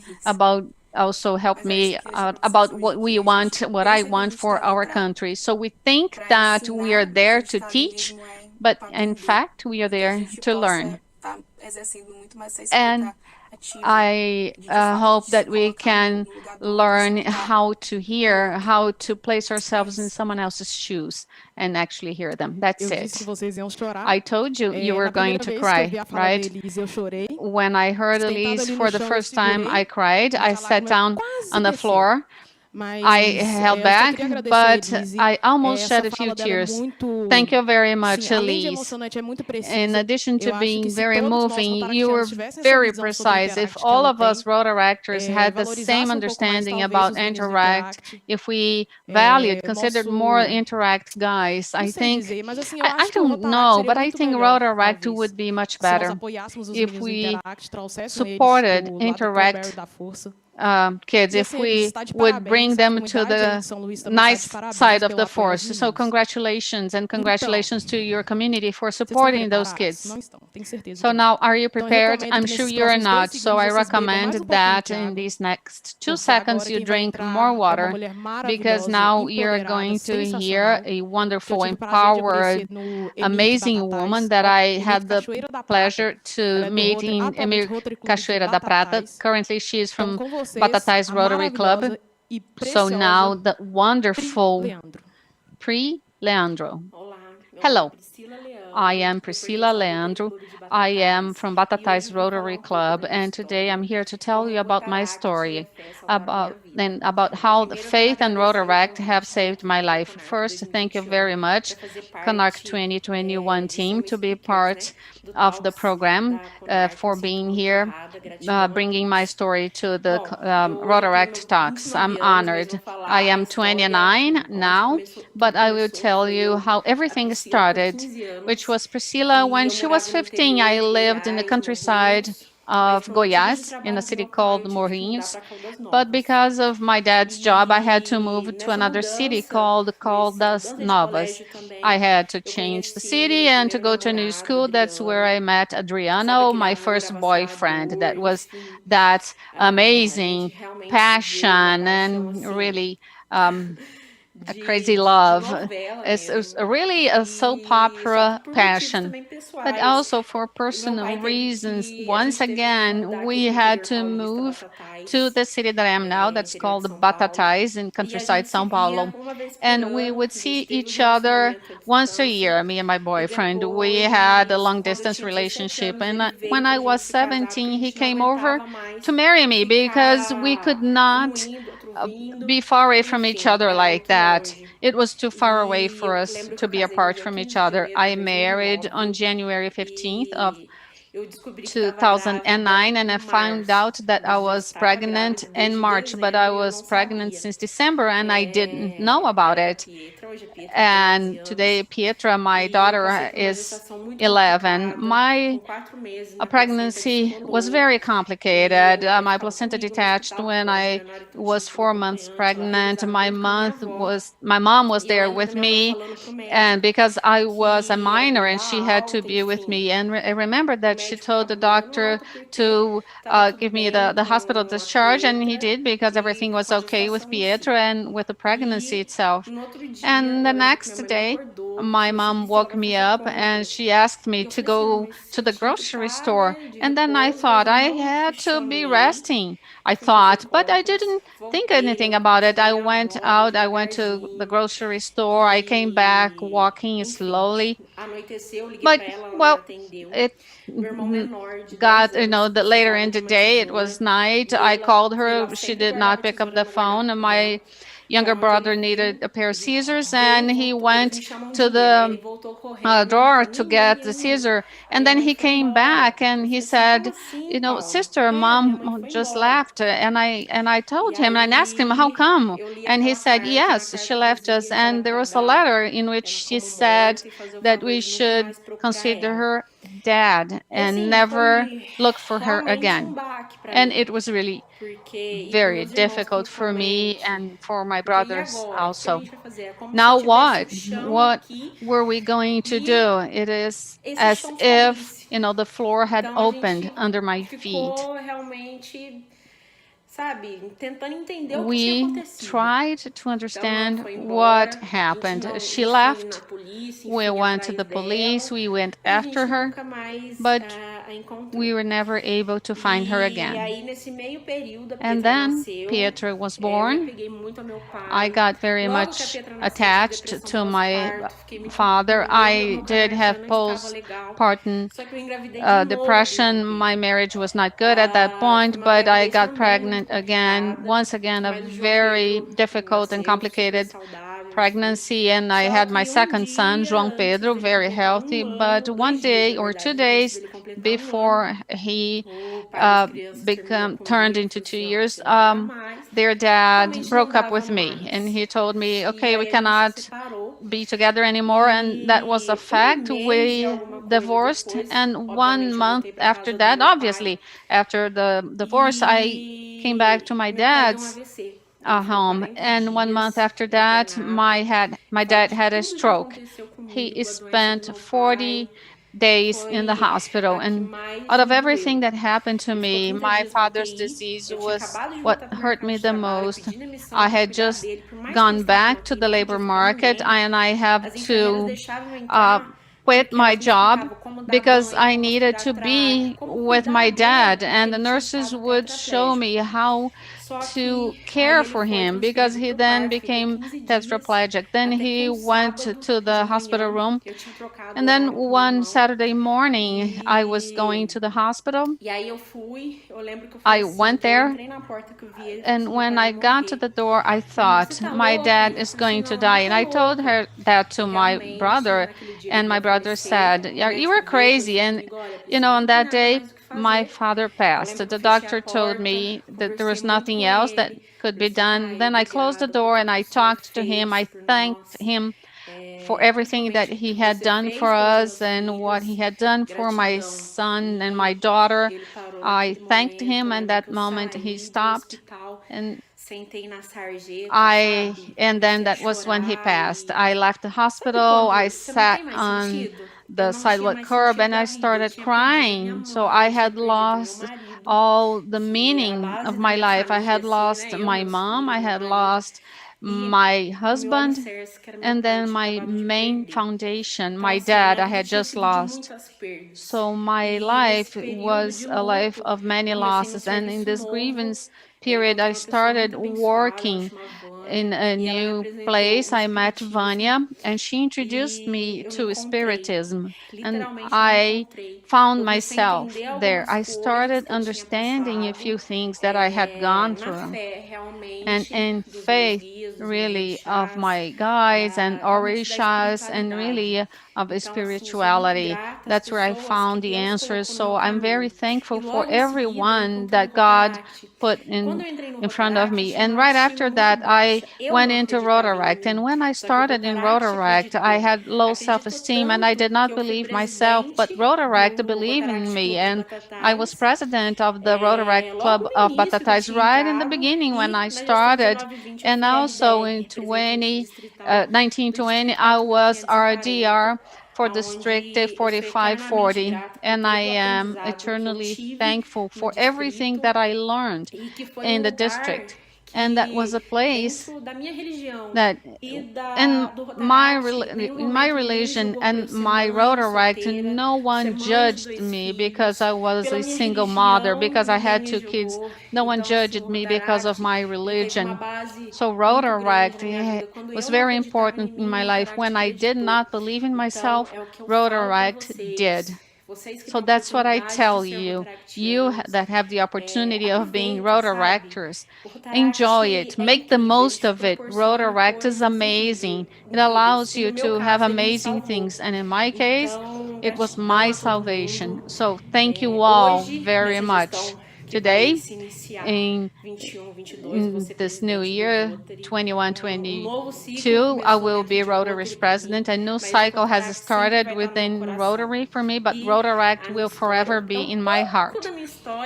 also helped me about what I want for our country. So we think that we are there to teach, but in fact, we are there to learn. And I hope that we can learn how to hear, how to place ourselves in someone else's shoes and actually hear them. That's it. I told you you were going to cry, right? When I heard Elise for the first time, I cried. I sat down on the floor. I held back, but I almost shed a few tears. Thank you very much, Elise. In addition to being very moving, you were very precise. If all of us Rotaractors had the same understanding about Interact, if we considered more Interact guys, I think, I don't know, but I think Rotaract would be much better if we supported Interact kids, if we would bring them to the nice side of the force. So congratulations, and congratulations to your community for supporting those kids. So now, are you prepared? I'm sure you're not, so I recommend that in these next 2 seconds you drink more water, because now you're going to hear a wonderful, empowered, amazing woman that I had the pleasure to meet in Emir Cachoeira da Prata. Currently, she is from Batatais Rotary Club. So now the wonderful Pri Leandro. Hello, I am Priscila Leandro. I am from Batatais Rotary Club, and today I'm here to tell you about my story, about how the faith and Rotaract have saved my life. First, thank you very much, CONARC 2021 team, to be part of the program, for being here, bringing my story to the Rotaract talks. I'm honored. I am 29 now, but I will tell you how everything started, which was Priscila when she was 15. I lived in the countryside of Goiás, in a city called Morrinhos. But because of my dad's job, I had to move to another city called Caldas Novas. I had to change the city and to go to a new school. That's where I met Adriano, my first boyfriend. That was that amazing passion and really a crazy love. It's really a soap opera passion, but also for personal reasons. Once again, we had to move to the city that I am now, that's called Batatais in countryside São Paulo. And we would see each other once a year, me and my boyfriend. We had a long distance relationship. And when I was 17, he came over to marry me because we could not be far away from each other like that. It was too far away for us to be apart from each other. I married on January 15th of 2009, and I found out that I was pregnant in March, but I was pregnant since December and I didn't know about it. And today, Pietra, my daughter, is 11. My pregnancy was very complicated. My placenta detached when I was 4 months pregnant. My mom was there with me, and because I was a minor and she had to be with me. And I remember that she told the doctor to give me the hospital discharge, and he did, because everything was okay with Pietra and with the pregnancy itself. And the next day, my mom woke me up and she asked me to go to the grocery store. And then I thought I had to be resting. I thought, but I didn't think anything about it. I went out, I went to the grocery store, I came back walking slowly. But, well, it got, the later in the day, it was night. I called her, she did not pick up the phone. And my younger brother needed a pair of scissors, and he went to the drawer to get the scissor. And then he came back and he said, sister, mom just left. And I told him, and I asked him, how come? And he said, yes, she left us. And there was a letter in which she said that we should consider her dead and never look for her again. And it was really very difficult for me and for my brothers also. Now what? What were we going to do? It is as if, the floor had opened under my feet. We tried to understand what happened. She left. We went to the police. We went after her, but we were never able to find her again. And then Pietra was born. I got very much attached to my father. I did have postpartum depression. My marriage was not good at that point, but I got pregnant again. Once again, a very difficult and complicated pregnancy, and I had my second son, João Pedro, very healthy. But one day or 2 days before he turned into 2 years, their dad broke up with me, and he told me, okay, we cannot be together anymore. And that was a fact. We divorced, and 1 month after that, obviously after the divorce, I came back to my dad's home, and 1 month after that, my dad had a stroke. He spent 40 days in the hospital, and out of everything that happened to me, my father's disease was what hurt me the most. I had just gone back to the labor market, and I have to quit my job because I needed to be with my dad, and the nurses would show me how to care for him because he then became tetraplegic. Then he went to the hospital room, and then one Saturday morning, I was going to the hospital. I went there, and when I got to the door, I thought, my dad is going to die. And I told her that to my brother, and my brother said, yeah, you were crazy. And, on that day, my father passed. The doctor told me that there was nothing else that could be done. Then I closed the door and I talked to him. I thanked him for everything that he had done for us and what he had done for my son and my daughter. I thanked him, and that moment he stopped, and then that was when he passed. I left the hospital. I sat on the sidewalk curb and I started crying. So I had lost all the meaning of my life. I had lost my mom. I had lost my husband, and then my main foundation, my dad, I had just lost. So my life was a life of many losses. And in this grievance period, I started working in a new place. I met Vanya, and she introduced me to Spiritism, and I found myself there. I started understanding a few things that I had gone through, and in faith, really, of my guides and orishas, and really of spirituality. That's where I found the answers. So I'm very thankful for everyone that God put in front of me. And right after that, I went into Rotaract. And when I started in Rotaract, I had low self-esteem and I did not believe myself, but Rotaract believed in me. And I was president of the Rotaract Club of Batatais right in the beginning when I started. And also in 1920, I was RDR for District 4540, and I am eternally thankful for everything that I learned in the district. And that was a place that in my religion and my Rotaract, no one judged me because I was a single mother, because I had 2 kids. No one judged me because of my religion. So Rotaract was very important in my life. When I did not believe in myself, Rotaract did. So that's what I tell you. You that have the opportunity of being Rotaractors, enjoy it. Make the most of it. Rotaract is amazing. It allows you to have amazing things. And in my case, it was my salvation. So thank you all very much. Today, in this new year, 21-22, I will be Rotary's president. A new cycle has started within Rotary for me, but Rotaract will forever be in my heart.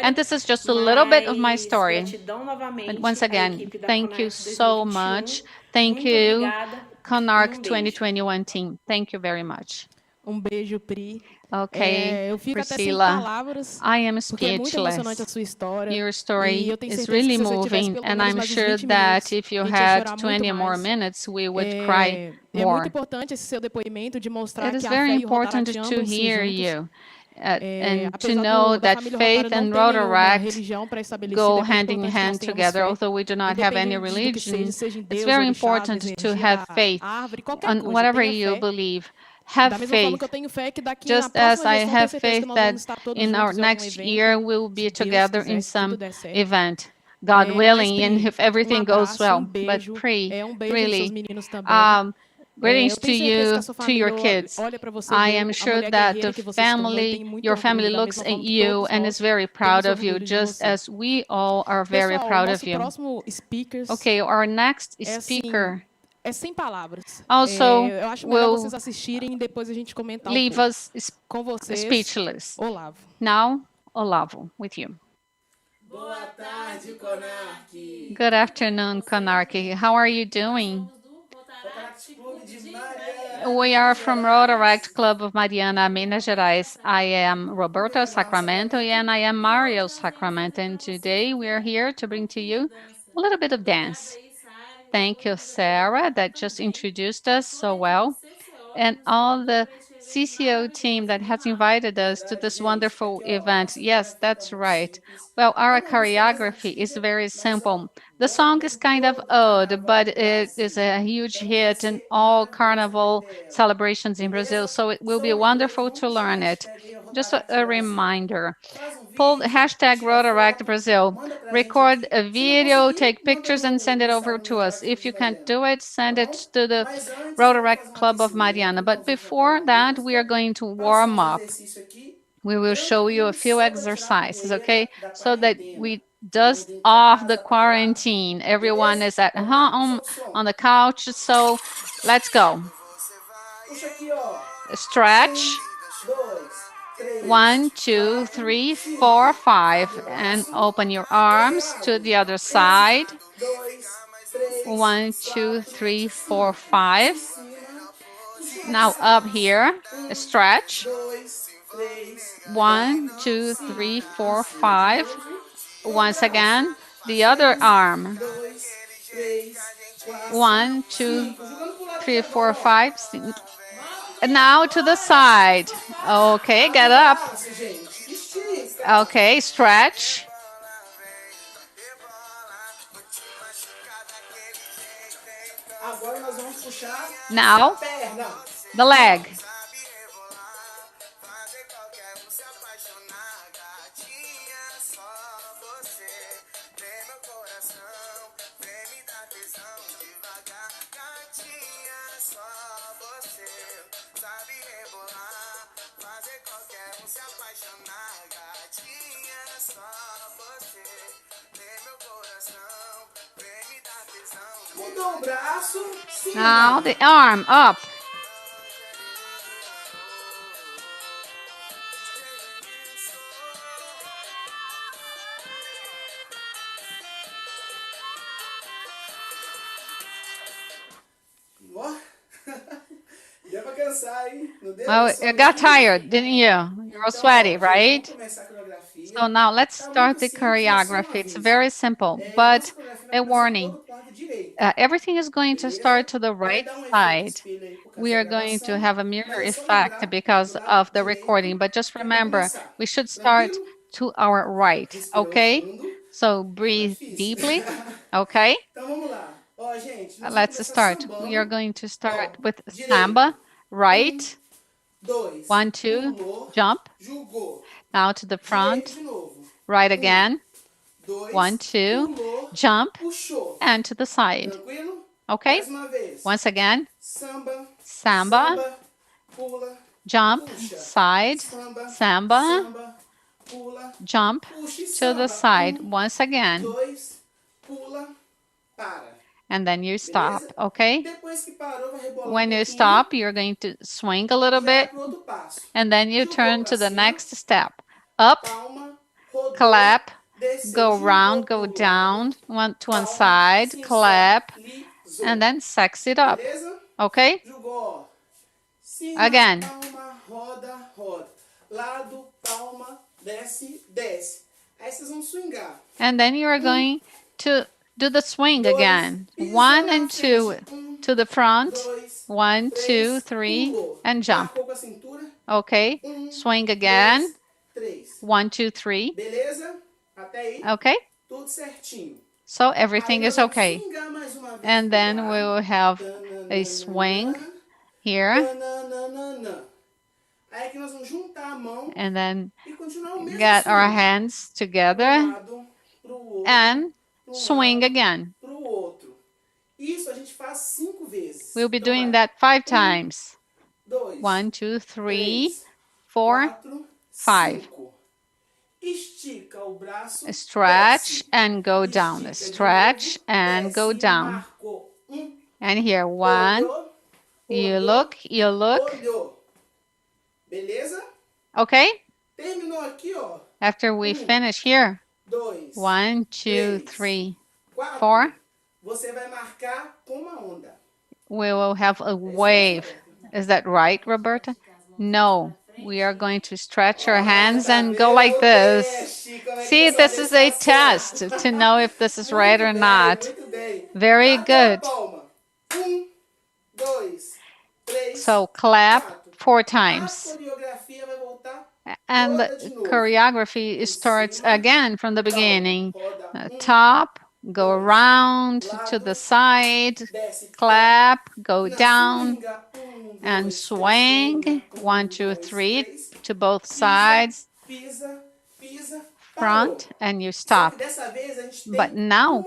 And this is just a little bit of my story. But once again, thank you so much. Thank you, CONARC 2021 team. Thank you very much.
Beijo, Pri.
Okay, Priscilla, I am speechless. Your story is really moving, and I'm sure that if you had 20 more minutes, we would cry more. It is very important to hear you. And to know that faith and Rotaract go hand in hand together. Although we do not have any religion, it's very important to have faith on whatever you believe. Have faith, just as I have faith that in our next year we will be together in some event, God willing, and if everything goes well. But pray, really, greetings to you, to your kids. I am sure that your family looks at you and is very proud of you, just as we all are very proud of you. Okay, our next speaker also will leave us speechless. Now, Olavo, with you.
Boa tarde, CONARC.
Good afternoon, CONARC. How are you doing? We are from Rotaract Club of Mariana, Minas Gerais. I am Roberto Sacramento and I am Mario Sacramento. And today we are here to bring to you a little bit of dance. Thank you, Sarah, that just introduced us so well. And all the CCO team that has invited us to this wonderful event. Yes, that's right. Well, our choreography is very simple. The song is kind of old, but it is a huge hit in all carnival celebrations in Brazil, so it will be wonderful to learn it. Just a reminder. Pull hashtag Rotaract Brazil. Record a video, take pictures, and send it over to us. If you can't do it, send it to the Rotaract Club of Mariana. But before that, we are going to warm up. We will show you a few exercises, okay? So that we dust off the quarantine. Everyone is at home on the couch, so let's go. Stretch. 1, 2, 3, 4, 5, and open your arms to the other side. 1, 2, 3, 4, 5. Now up here, stretch. 1, 2, 3, 4, 5. Once again, the other arm. 1, 2, 3, 4, 5. Now to the side. Okay, get up. Okay, stretch. Now, the leg. Now the arm up. Well, you got tired, didn't you? You were sweaty, right? So now let's start the choreography. It's very simple, but a warning. Everything is going to start to the right side. We are going to have a mirror effect because of the recording, but just remember, we should start to our right, okay? So breathe deeply, okay? Let's start. We are going to start with samba, right? 1, 2, jump. Now to the front, right again. 1, 2, jump, and to the side. Okay? Once again, samba, jump, side, samba, jump to the side. Once again. And then you stop, okay? When you stop, you're going to swing a little bit, and then you turn to the next step. Up, clap, go round, go down, to one side, clap, and then sex it up, okay? Again. And then you are going to do the swing again. 1 and 2 to the front. 1, 2, 3, and jump. Okay, swing again. 1, 2, 3. Okay? So everything is okay. And then we will have a swing here. And then get our hands together and swing again. We'll be doing that 5 times. 1, 2, 3, 4, 5. Stretch and go down. Stretch and go down. And here, 1. You look, you look. Okay? After we finish here, 1, 2, 3, 4. We will have a wave. Is that right, Roberta? No, we are going to stretch our hands and go like this. See, this is a test to know if this is right or not. Very good. So clap 4 times. And the choreography starts again from the beginning. Top, go around to the side, clap, go down, and swing. 1, 2, 3 to both sides, front, and you stop. But now,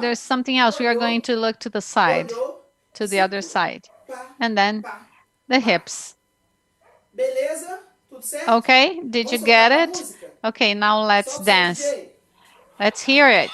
there's something else. We are going to look to the side, to the other side, and then the hips. Okay, did you get it? Okay, now let's dance. Let's hear it.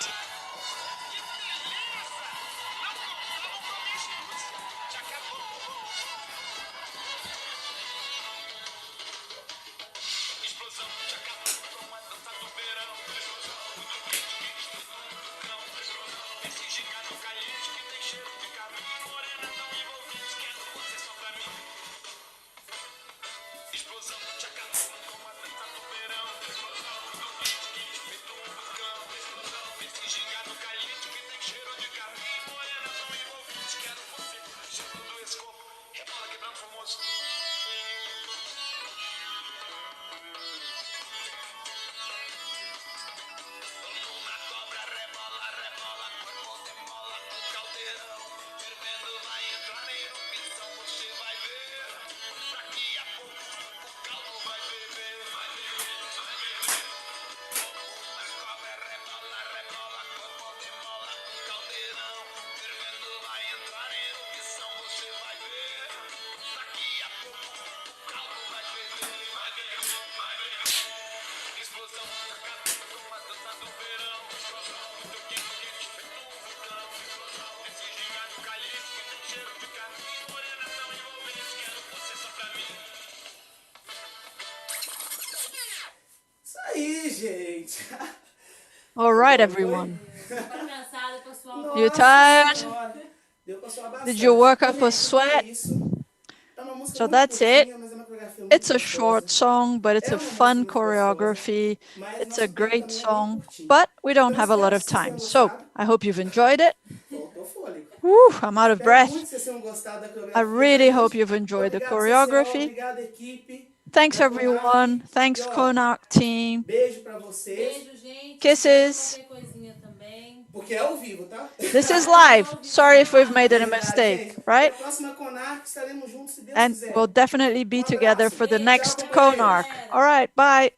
All right, everyone. You tired? Did you work up a sweat? So that's it. It's a short song, but it's a fun choreography. It's a great song, but we don't have a lot of time. So I hope you've enjoyed it. Whew, I'm out of breath. I really hope you've enjoyed the choreography. Thanks, everyone. Thanks, CONARC team. Kisses. This is live. Sorry if we've made a mistake, right? And we'll definitely be together for the next CONARC. All right, bye.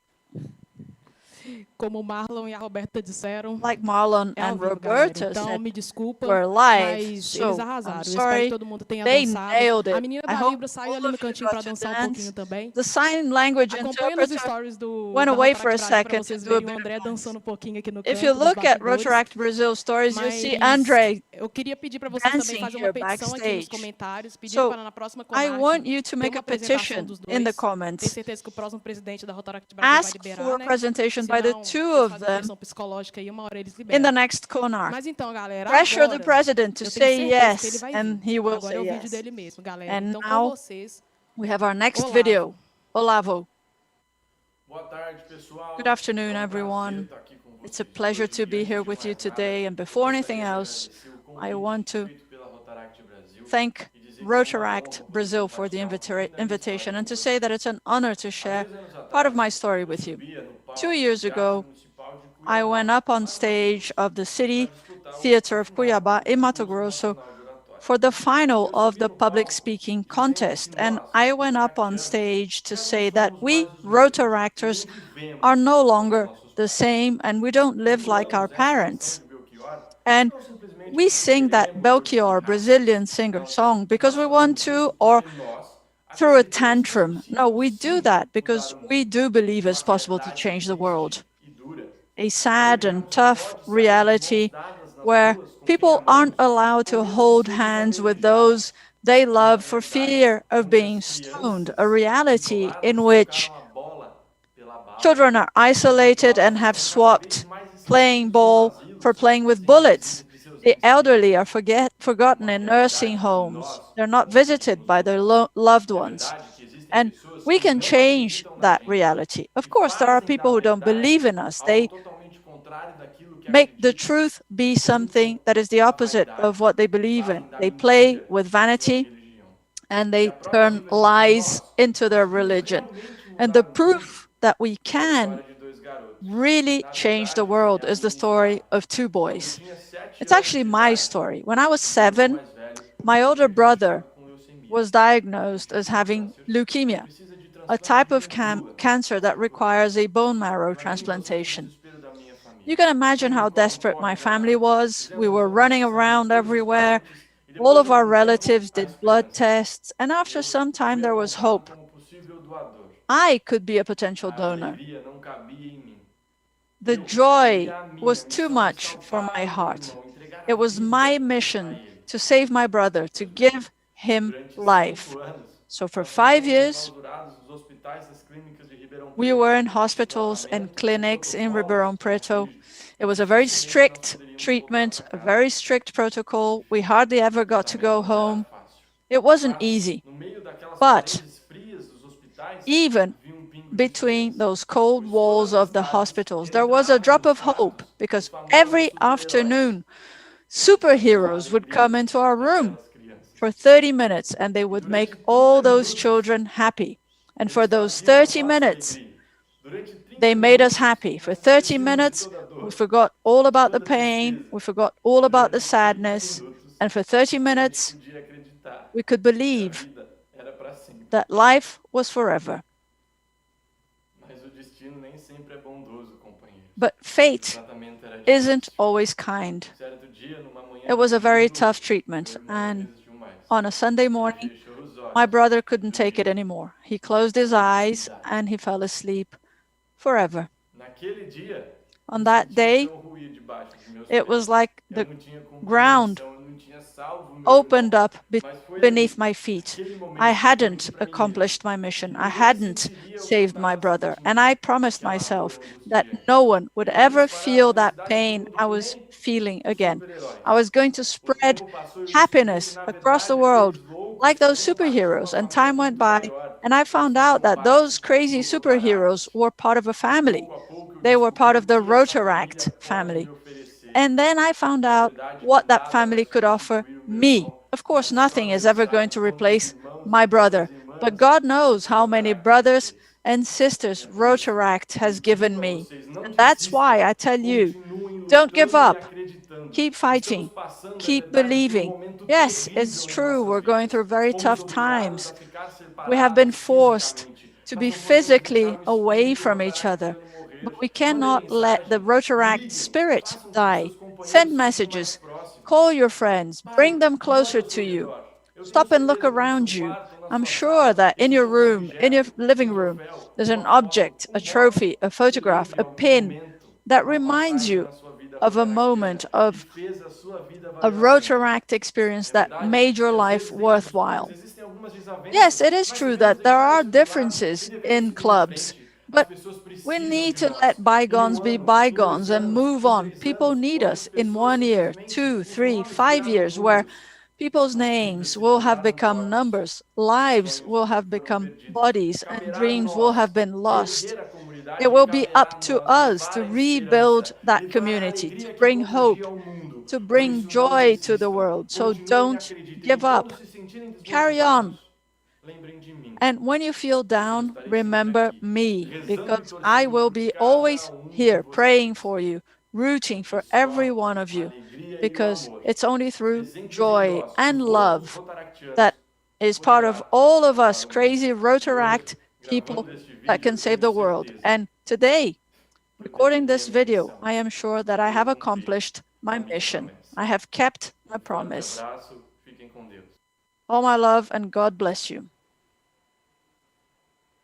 Como Marlon e a Roberta disseram,
like Marlon and Roberta
então,
said,
me desculpa,
we're live,
mas
so
eles arrasaram.
I'm
Eu espero
sorry,
que todo mundo tenha
they
dançado.
nailed it.
A menina
I
da
hope
Libra saiu ali
all
no
of you
cantinho para
got to
dançar um
dance.
pouquinho também.
The sign language
Acompanha nos
interpreter
stories do
went
da
away for a
Rotaract Brasil para
second to
vocês
do a
verem o
bit
André
of
dançando um pouquinho aqui no
If
canto
you
dos
look at
bastidores.
Rotaract Brazil stories, you
Mas
see Andre
eu queria pedir para vocês também
dancing
fazer
here
uma petição aqui nos
backstage.
comentários, pedir
So
para na próxima
I
CONARC
want you to
ter
make
uma
a
apresentação
petition
dos
in the
dois. Tenho
comments.
certeza que o próximo presidente da Rotaract Brasil vai
Ask
liberar,
for a
né?
presentation by the
Senão,
two
vocês
of
fazem
them
pressão psicológica aí, uma hora eles
in the
liberam.
next CONARC.
Mas então, galera,
Pressure the
agora,
president to
eu tenho
say
certeza que ele
yes,
vai
and
vir.
he will
Agora
say
é o vídeo
yes.
dele mesmo, galera.
And
Então, com
now
vocês,
we have our next
Olavo.
video. Olavo.
Boa tarde, pessoal.
Good afternoon, everyone. It's a pleasure to be here with you today. And before anything else, I want to thank Rotaract Brazil for the invitation and to say that it's an honor to share part of my story with you. 2 years ago, I went up on stage of the City Theater of Cuiabá in Mato Grosso for the final of the public speaking contest. And I went up on stage to say that we Rotaractors are no longer the same and we don't live like our parents. And we sing that Belchior Brazilian singer song because we want to or through a tantrum. No, we do that because we do believe it's possible to change the world. A sad and tough reality where people aren't allowed to hold hands with those they love for fear of being stoned, a reality in which children are isolated and have swapped playing ball for playing with bullets. The elderly are forgotten in nursing homes. They're not visited by their loved ones. And we can change that reality. Of course, there are people who don't believe in us. They make the truth be something that is the opposite of what they believe in. They play with vanity
and they turn lies into their religion. And the proof that we can really change the world is the story of two boys. It's actually my story. When I was 7, my older brother was diagnosed as having leukemia, a type of cancer that requires a bone marrow transplantation. You can imagine how desperate my family was. We were running around everywhere. All of our relatives did blood tests, and after some time there was hope. I could be a potential donor. The joy was too much for my heart. It was my mission to save my brother, to give him life. So for 5 years, we were in hospitals and clinics in Ribeirão Preto. It was a very strict treatment, a very strict protocol. We hardly ever got to go home. It wasn't easy. But even between those cold walls of the hospitals, there was a drop of hope, because every afternoon, superheroes would come into our room for 30 minutes and they would make all those children happy. And for those 30 minutes, they made us happy. For 30 minutes, we forgot all about the pain, we forgot all about the sadness, and for 30 minutes, we could believe that life was forever. But fate isn't always kind. It was a very tough treatment, and on a Sunday morning, my brother couldn't take it anymore. He closed his eyes and he fell asleep forever. On that day, it was like the ground opened up beneath my feet. I hadn't accomplished my mission. I hadn't saved my brother. And I promised myself that no one would ever feel that pain I was feeling again. I was going to spread happiness across the world like those superheroes. And time went by, and I found out that those crazy superheroes were part of a family. They were part of the Rotaract family. And then I found out what that family could offer me. Of course, nothing is ever going to replace my brother, but God knows how many brothers and sisters Rotaract has given me. And that's why I tell you, don't give up. Keep fighting. Keep believing. Yes, it's true, we're going through very tough times. We have been forced to be physically away from each other. But we cannot let the Rotaract spirit die. Send messages, call your friends, bring them closer to you. Stop and look around you. I'm sure that in your room, in your living room, there's an object, a trophy, a photograph, a pin that reminds you of a moment of a Rotaract experience that made your life worthwhile. Yes, it is true that there are differences in clubs, but we need to let bygones be bygones and move on. People need us in 1 year, 2, 3, 5 years, where people's names will have become numbers, lives will have become bodies, and dreams will have been lost. It will be up to us to rebuild that community, to bring hope, to bring joy to the world. So don't give up. Carry on. And when you feel down, remember me, because I will be always here praying for you, rooting for every one of you, because it's only through joy and love that is part of all of us crazy Rotaract people that can save the world. And today, recording this video, I am sure that I have accomplished my mission. I have kept my promise. All my love, and God bless you.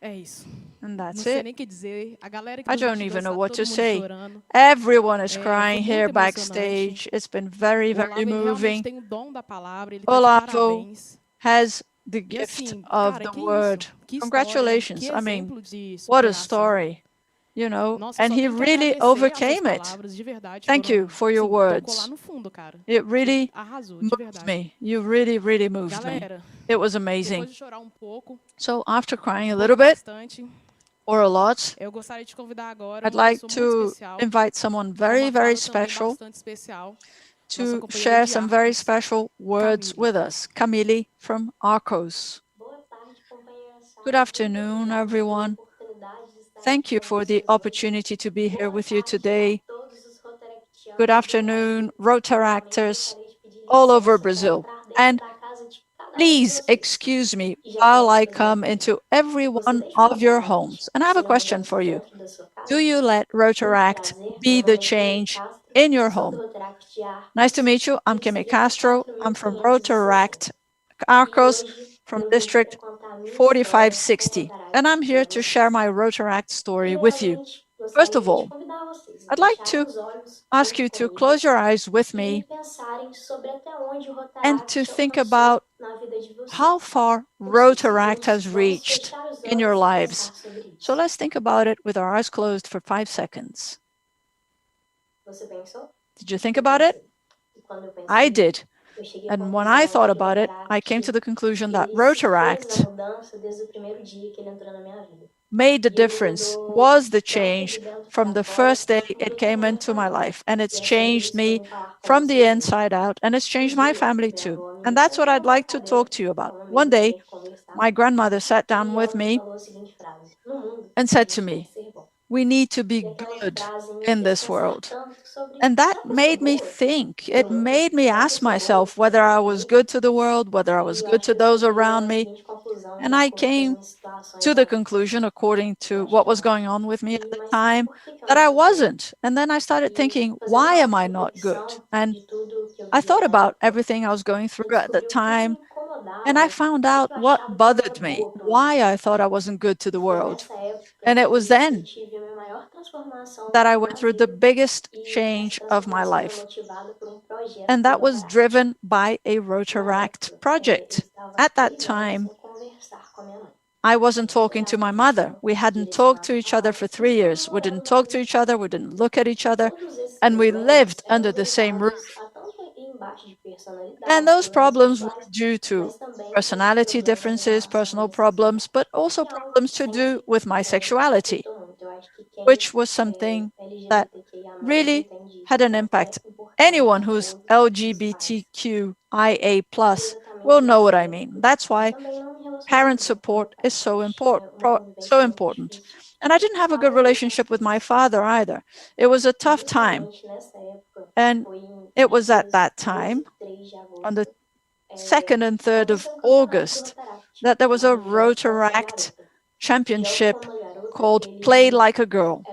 And that's it. I don't even know what to say. Everyone is crying here backstage. It's been very, very moving. Olavo has the gift of the word. Congratulations. I mean, what a story. You know, and he really overcame it. Thank you for your words. It really moved me. You really, really moved me. It was amazing. So after crying a little bit, or a lot, I'd like to invite someone very, very special. to share some very special words with us. Camille from Arcos. Good afternoon, everyone. Thank you for the opportunity to be here with you today. Good afternoon, Rotaractors all over Brazil. And please excuse me while I come into every one of your homes. And I have a question for you. Do you let Rotaract be the change in your home? Nice to meet you. I'm Kimi Castro. I'm from Rotaract Arcos from District 4560. And I'm here to share my Rotaract story with you. First of all, I'd like to ask you to close your eyes with me and to think about how far Rotaract has reached in your lives. So let's think about it with our eyes closed for 5 seconds. Did you think about it? I did. And when I thought about it, I came to the conclusion that Rotaract made the difference, was the change from the first day it came into my life. And it's changed me from the inside out, and it's changed my family too. And that's what I'd like to talk to you about. One day, my grandmother sat down with me and said to me, "We need to be good in this world." And that made me think. It made me ask myself whether I was good to the world, whether I was good to those around me. And I came to the conclusion, according to what was going on with me at the time, that I wasn't. And then I started thinking, why am I not good? And I thought about everything I was going through at the time, and I found out what bothered me, why I thought I wasn't good to the world. And it was then that I went through the biggest change of my life. And that was driven by a Rotaract project. At that time, I wasn't talking to my mother. We hadn't talked to each other for 3 years. We didn't talk to each other. We didn't look at each other. And we lived under the same roof. And those problems were due to personality differences, personal problems, but also problems to do with my sexuality, which was something that really had an impact. Anyone who's LGBTQIA+ will know what I mean. That's why parent support is so important. And I didn't have a good relationship with my father either. It was a tough time. And it was at that time, on the 2nd and 3rd of August, that there was a Rotaract championship called Play Like a Girl.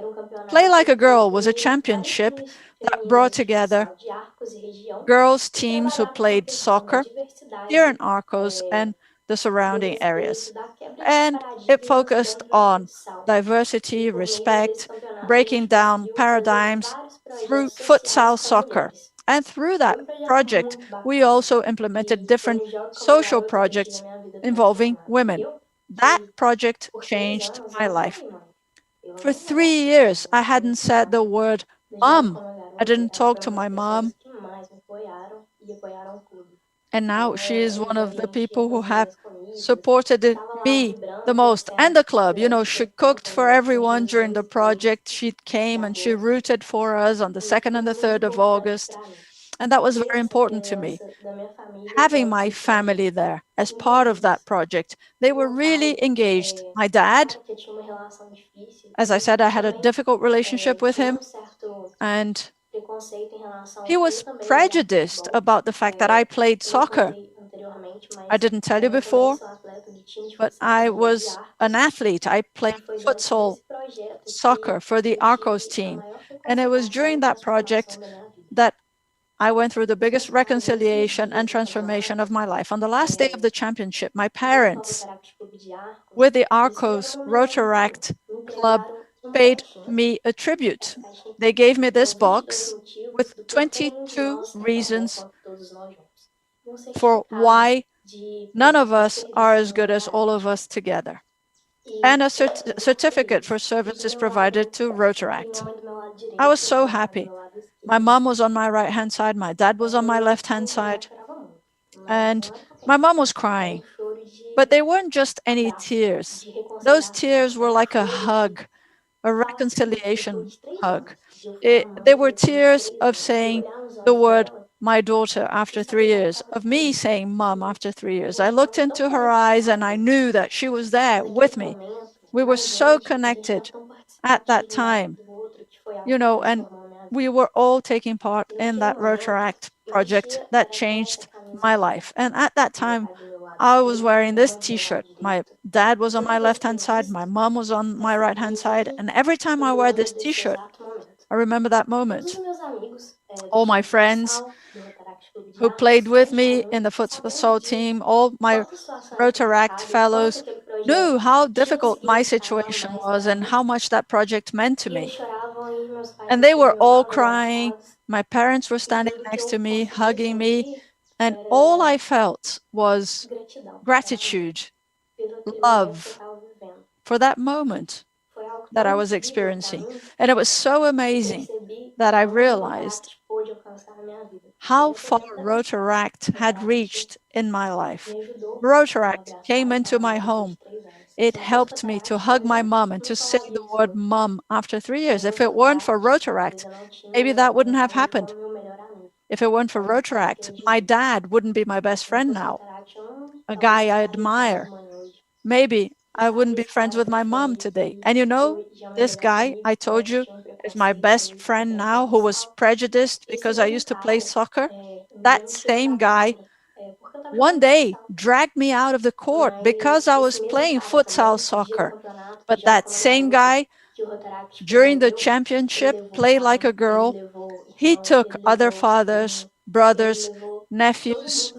Play Like a Girl was a championship that brought together girls' teams who played soccer here in Arcos and the surrounding areas. And it focused on diversity, respect, breaking down paradigms through futsal soccer. And through that project, we also implemented different social projects involving women. That project changed my life. For 3 years, I hadn't said the word mom. I didn't talk to my mom. And now she is one of the people who have supported me the most, and the club. You know, she cooked for everyone during the project. She came and she rooted for us on the 2nd and the 3rd of August. And that was very important to me. Having my family there as part of that project, they were really engaged. My dad, as I said, I had a difficult relationship with him, and he was prejudiced about the fact that I played soccer. I didn't tell you before, but I was an athlete. I played futsal soccer for the Arcos team. And it was during that project that I went through the biggest reconciliation and transformation of my life. On the last day of the championship, my parents, with the Arcos Rotaract Club, paid me a tribute. They gave me this box with 22 reasons for why none of us are as good as all of us together, and a certificate for services provided to Rotaract. I was so happy. My mom was on my right-hand side, my dad was on my left-hand side, and my mom was crying. But they weren't just any tears. Those tears were like a hug, a reconciliation hug. They were tears of saying the word my daughter after 3 years, of me saying mom after 3 years. I looked into her eyes and I knew that she was there with me. We were so connected at that time, you know, and we were all taking part in that Rotaract project that changed my life. And at that time, I was wearing this t-shirt. My dad was on my left-hand side, my mom was on my right-hand side, and every time I wear this t-shirt, I remember that moment. All my friends who played with me in the futsal team, all my Rotaract fellows, knew how difficult my situation was and how much that project meant to me. And they were all crying. My parents were standing next to me, hugging me, and all I felt was gratitude, love for that moment that I was experiencing. And it was so amazing that I realized how far Rotaract had reached in my life. Rotaract came into my home. It helped me to hug my mom and to say the word mom after 3 years. If it weren't for Rotaract, maybe that wouldn't have happened. If it weren't for Rotaract, my dad wouldn't be my best friend now, a guy I admire. Maybe I wouldn't be friends with my mom today. And you know, this guy I told you is my best friend now, who was prejudiced because I used to play soccer. That same guy one day dragged me out of the court because I was playing futsal soccer. But that same guy, during the championship, Play Like a Girl, he took other fathers, brothers, nephews,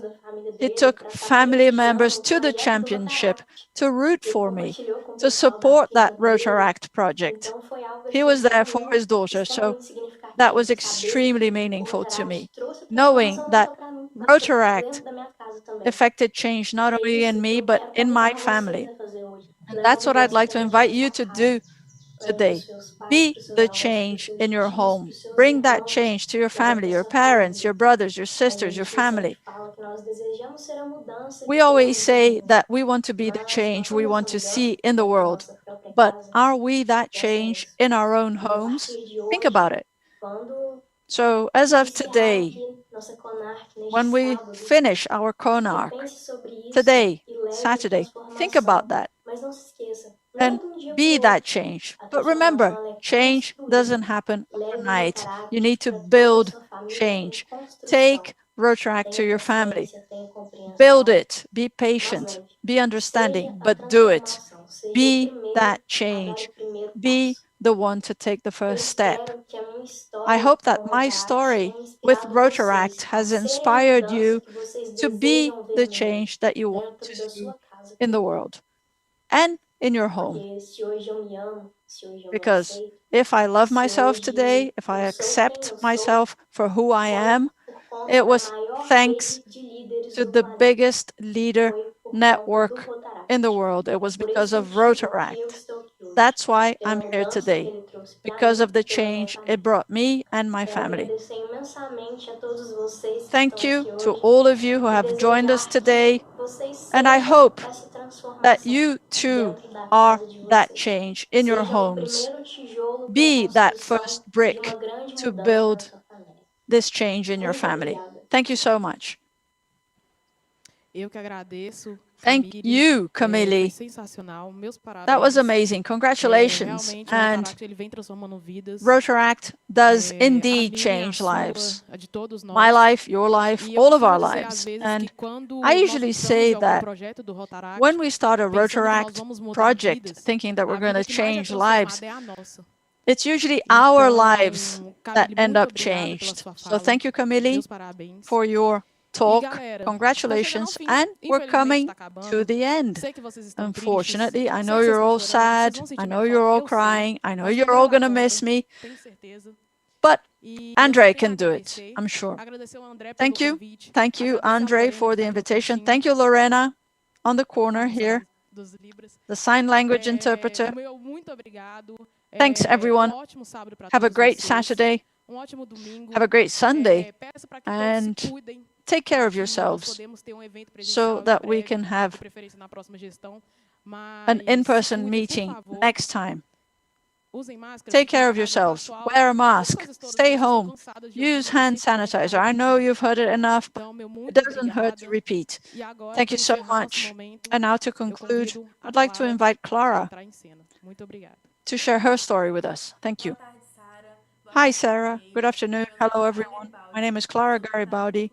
he took family members to the championship to root for me, to support that Rotaract project. He was there for his daughter, so that was extremely meaningful to me, knowing that Rotaract affected change not only in me, but in my family. And that's what I'd like to invite you to do today. Be the change in your home. Bring that change to your family, your parents, your brothers, your sisters, your family. We always say that we want to be the change we want to see in the world. But are we that change in our own homes? Think about it. So as of today, when we finish our CONARC, today, Saturday, think about that and be that change. But remember, change doesn't happen overnight. You need to build change. Take Rotaract to your family. Build it. Be patient. Be understanding, but do it. Be that change. Be the one to take the first step. I hope that my story with Rotaract has inspired you to be the change that you want to see in the world and in your home. Because if I love myself today, if I accept myself for who I am, it was thanks to the biggest leader network in the world. It was because of Rotaract. That's why I'm here today, because of the change it brought me and my family. Thank you to all of you who have joined us today, and I hope that you too are that change in your homes. Be that first brick to build this change in your family. Thank you so much.
Eu que agradeço.
Thank you, Camille. That was amazing. Congratulations. And Rotaract does indeed change lives. My life, your life, all of our lives. And I usually say that when we start a Rotaract project thinking that we're going to change lives, it's usually our lives that end up changed. So thank you, Camille, for your talk. Congratulations. And we're coming to the end. Unfortunately, I know you're all sad. I know you're all crying. I know you're all going to miss me. But Andre can do it, I'm sure. Thank you. Thank you, Andre, for the invitation. Thank you, Lorena, on the corner here, the sign language interpreter. Thanks, everyone. Have a great Saturday. Have a great Sunday. And take care of yourselves so that we can have an in-person meeting next time.
Take care of yourselves. Wear a mask. Stay home. Use hand sanitizer. I know you've heard it enough, but it doesn't hurt to repeat. Thank you so much. And now to conclude, I'd like to invite Clara to share her story with us. Thank you. Hi, Sarah. Good afternoon. Hello, everyone. My name is Clara Garibaldi.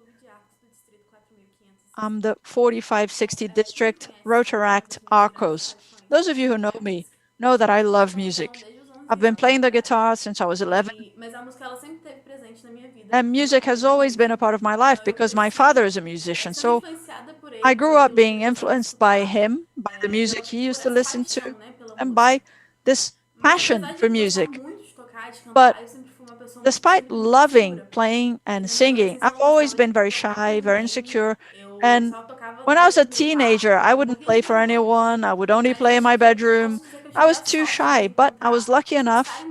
I'm the 4560 District Rotaract Arcos. Those of you who know me know that I love music. I've been playing the guitar since I was 11. And music has always been a part of my life because my father is a musician. So I grew up being influenced by him, by the music he used to listen to, and by this passion for music. But despite loving playing and singing, I've always been very shy, very insecure. And when I was a teenager, I wouldn't play for anyone. I would only play in my bedroom. I was too shy, but I was lucky enough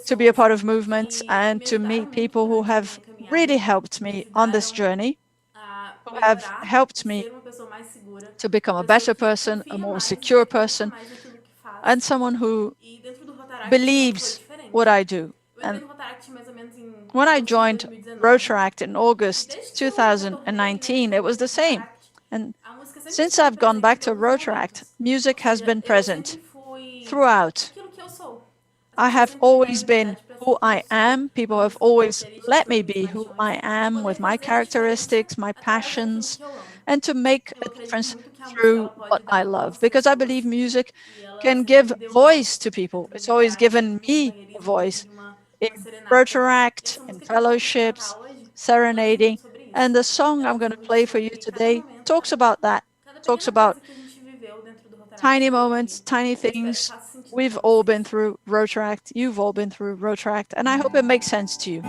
to be a part of movements and to meet people who have really helped me on this journey, who have helped me to become a better person, a more secure person, and someone who believes what I do. And when I joined Rotaract in August 2019, it was the same. And since I've gone back to Rotaract, music has been present throughout. I have always been who I am. People have always let me be who I am with my characteristics, my passions, and to make a difference through what I love. Because I believe music can give voice to people. It's always given me a voice in Rotaract, in fellowships, serenading. And the song I'm going to play for you today talks about that, talks about tiny moments, tiny things. We've all been through Rotaract. You've all been through Rotaract. And I hope it makes sense to you.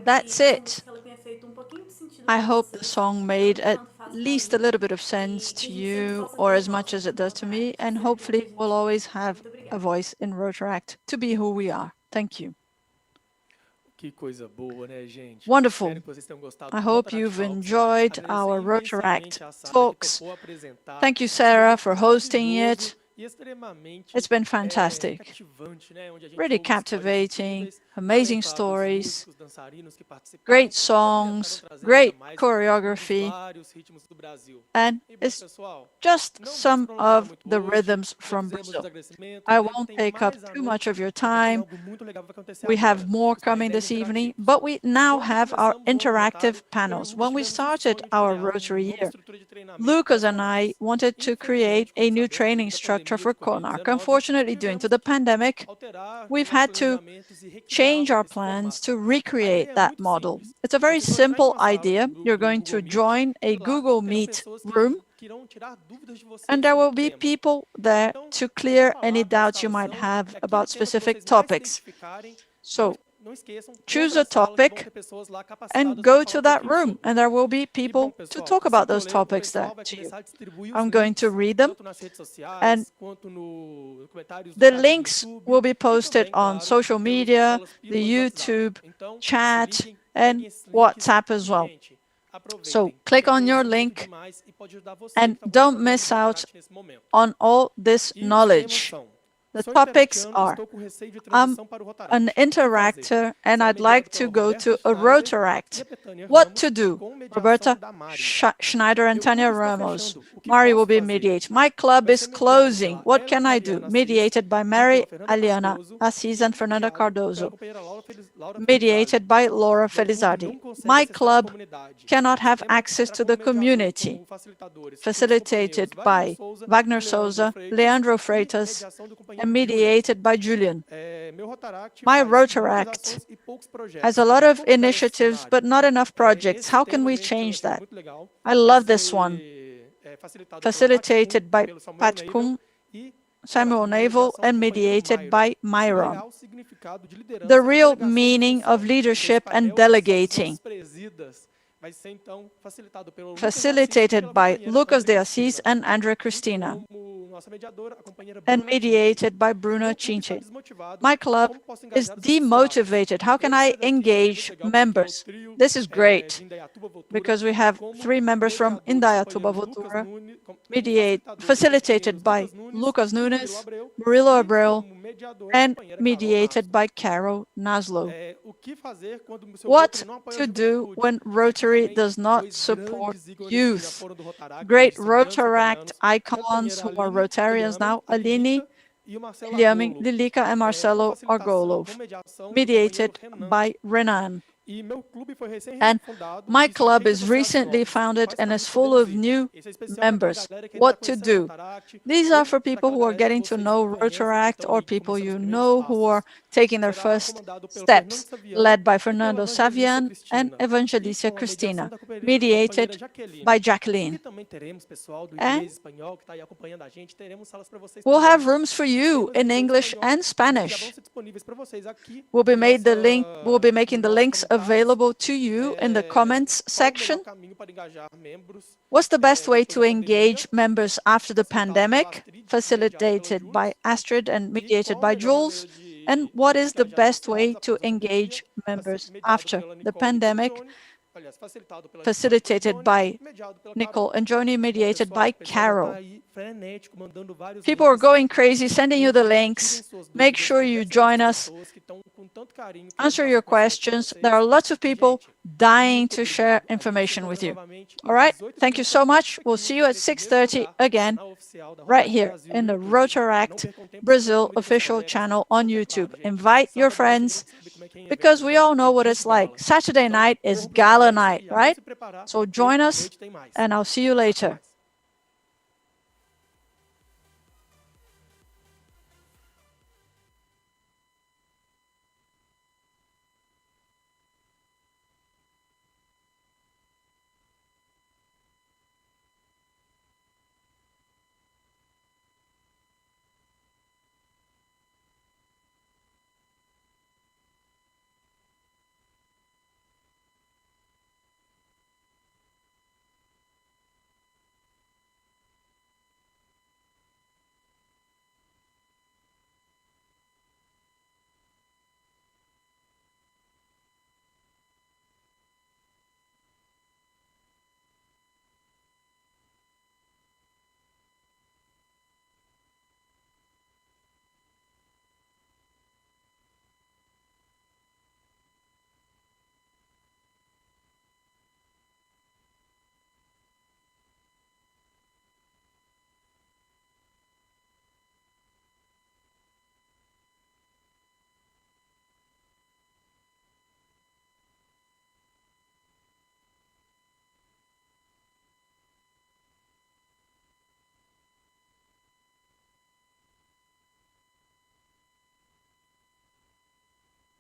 That's it. I hope the song made at least a little bit of sense to you, or as much as it does to me, and hopefully we'll always have a voice in Rotaract to be who we are. Thank you. Wonderful. I hope you've enjoyed our Rotaract talks. Thank you, Sarah, for hosting it. It's been fantastic, really captivating, amazing stories, great songs, great choreography, and it's just some of the rhythms from Brazil. I won't take up too much of your time. We have more coming this evening, but we now have our interactive panels. When we started our Rotary year, Lucas and I wanted to create a new training structure for CONARC. Unfortunately, due to the pandemic, we've had to change our plans to recreate that model. It's a very simple idea. You're going to join a Google Meet room, and there will be people there to clear any doubts you might have about specific topics. So choose a topic and go to that room, and there will be people to talk about those topics there to you. I'm going to read them, and the links will be posted on social media, the YouTube chat, and WhatsApp as well. So click on your link and don't miss out on all this knowledge. The topics are, I'm an interactor and I'd like to go to a Rotaract. What to do? Roberta Schneider and Tanya Ramos. Mari will be mediated. My club is closing. What can I do? Mediated by Mary Aliana Assis and Fernanda Cardozo. Mediated by Laura Felizardi. My club cannot have access to the community. Facilitated by Wagner Souza, Leandro Freitas, and mediated by Julian. My Rotaract has a lot of initiatives, but not enough projects. How can we change that? I love this one. Facilitated by Pat Kuhn, Samuel Naval, and mediated by Myron. The real meaning of leadership and delegating. Facilitated by Lucas de Assis and Andrea Cristina, and mediated by Bruna Chinche. My club is demotivated. How can I engage members? This is great, because we have 3 members from Indaiatuba Votura, facilitated by Lucas Nunes, Murilo Abreu, and mediated by Carol Naslo. What to do when Rotary does not support youth? Great Rotaract icons who are Rotarians now, Aline, Liaming, Lilica, and Marcelo Argolov, mediated by Renan. And my club is recently founded and is full of new members. What to do? These are for people who are getting to know Rotaract or people you know who are taking their first steps, led by Fernando Savian and Evangelicia Cristina, mediated by Jacqueline. And we'll have rooms for you in English and Spanish. We'll be making the links available to you in the comments section. What's the best way to engage members after the pandemic? Facilitated by Astrid and mediated by Jules. And what is the best way to engage members after the pandemic? Facilitated by Nicole and Joni, mediated by Carol. People are going crazy, sending you the links. Make sure you join us. Answer your questions. There are lots of people dying to share information with you. All right? Thank you so much. We'll see you at 6:30 again, right here in the Rotaract Brazil official channel on YouTube. Invite your friends, because we all know what it's like. Saturday night is gala night, right? So join us, and I'll see you later.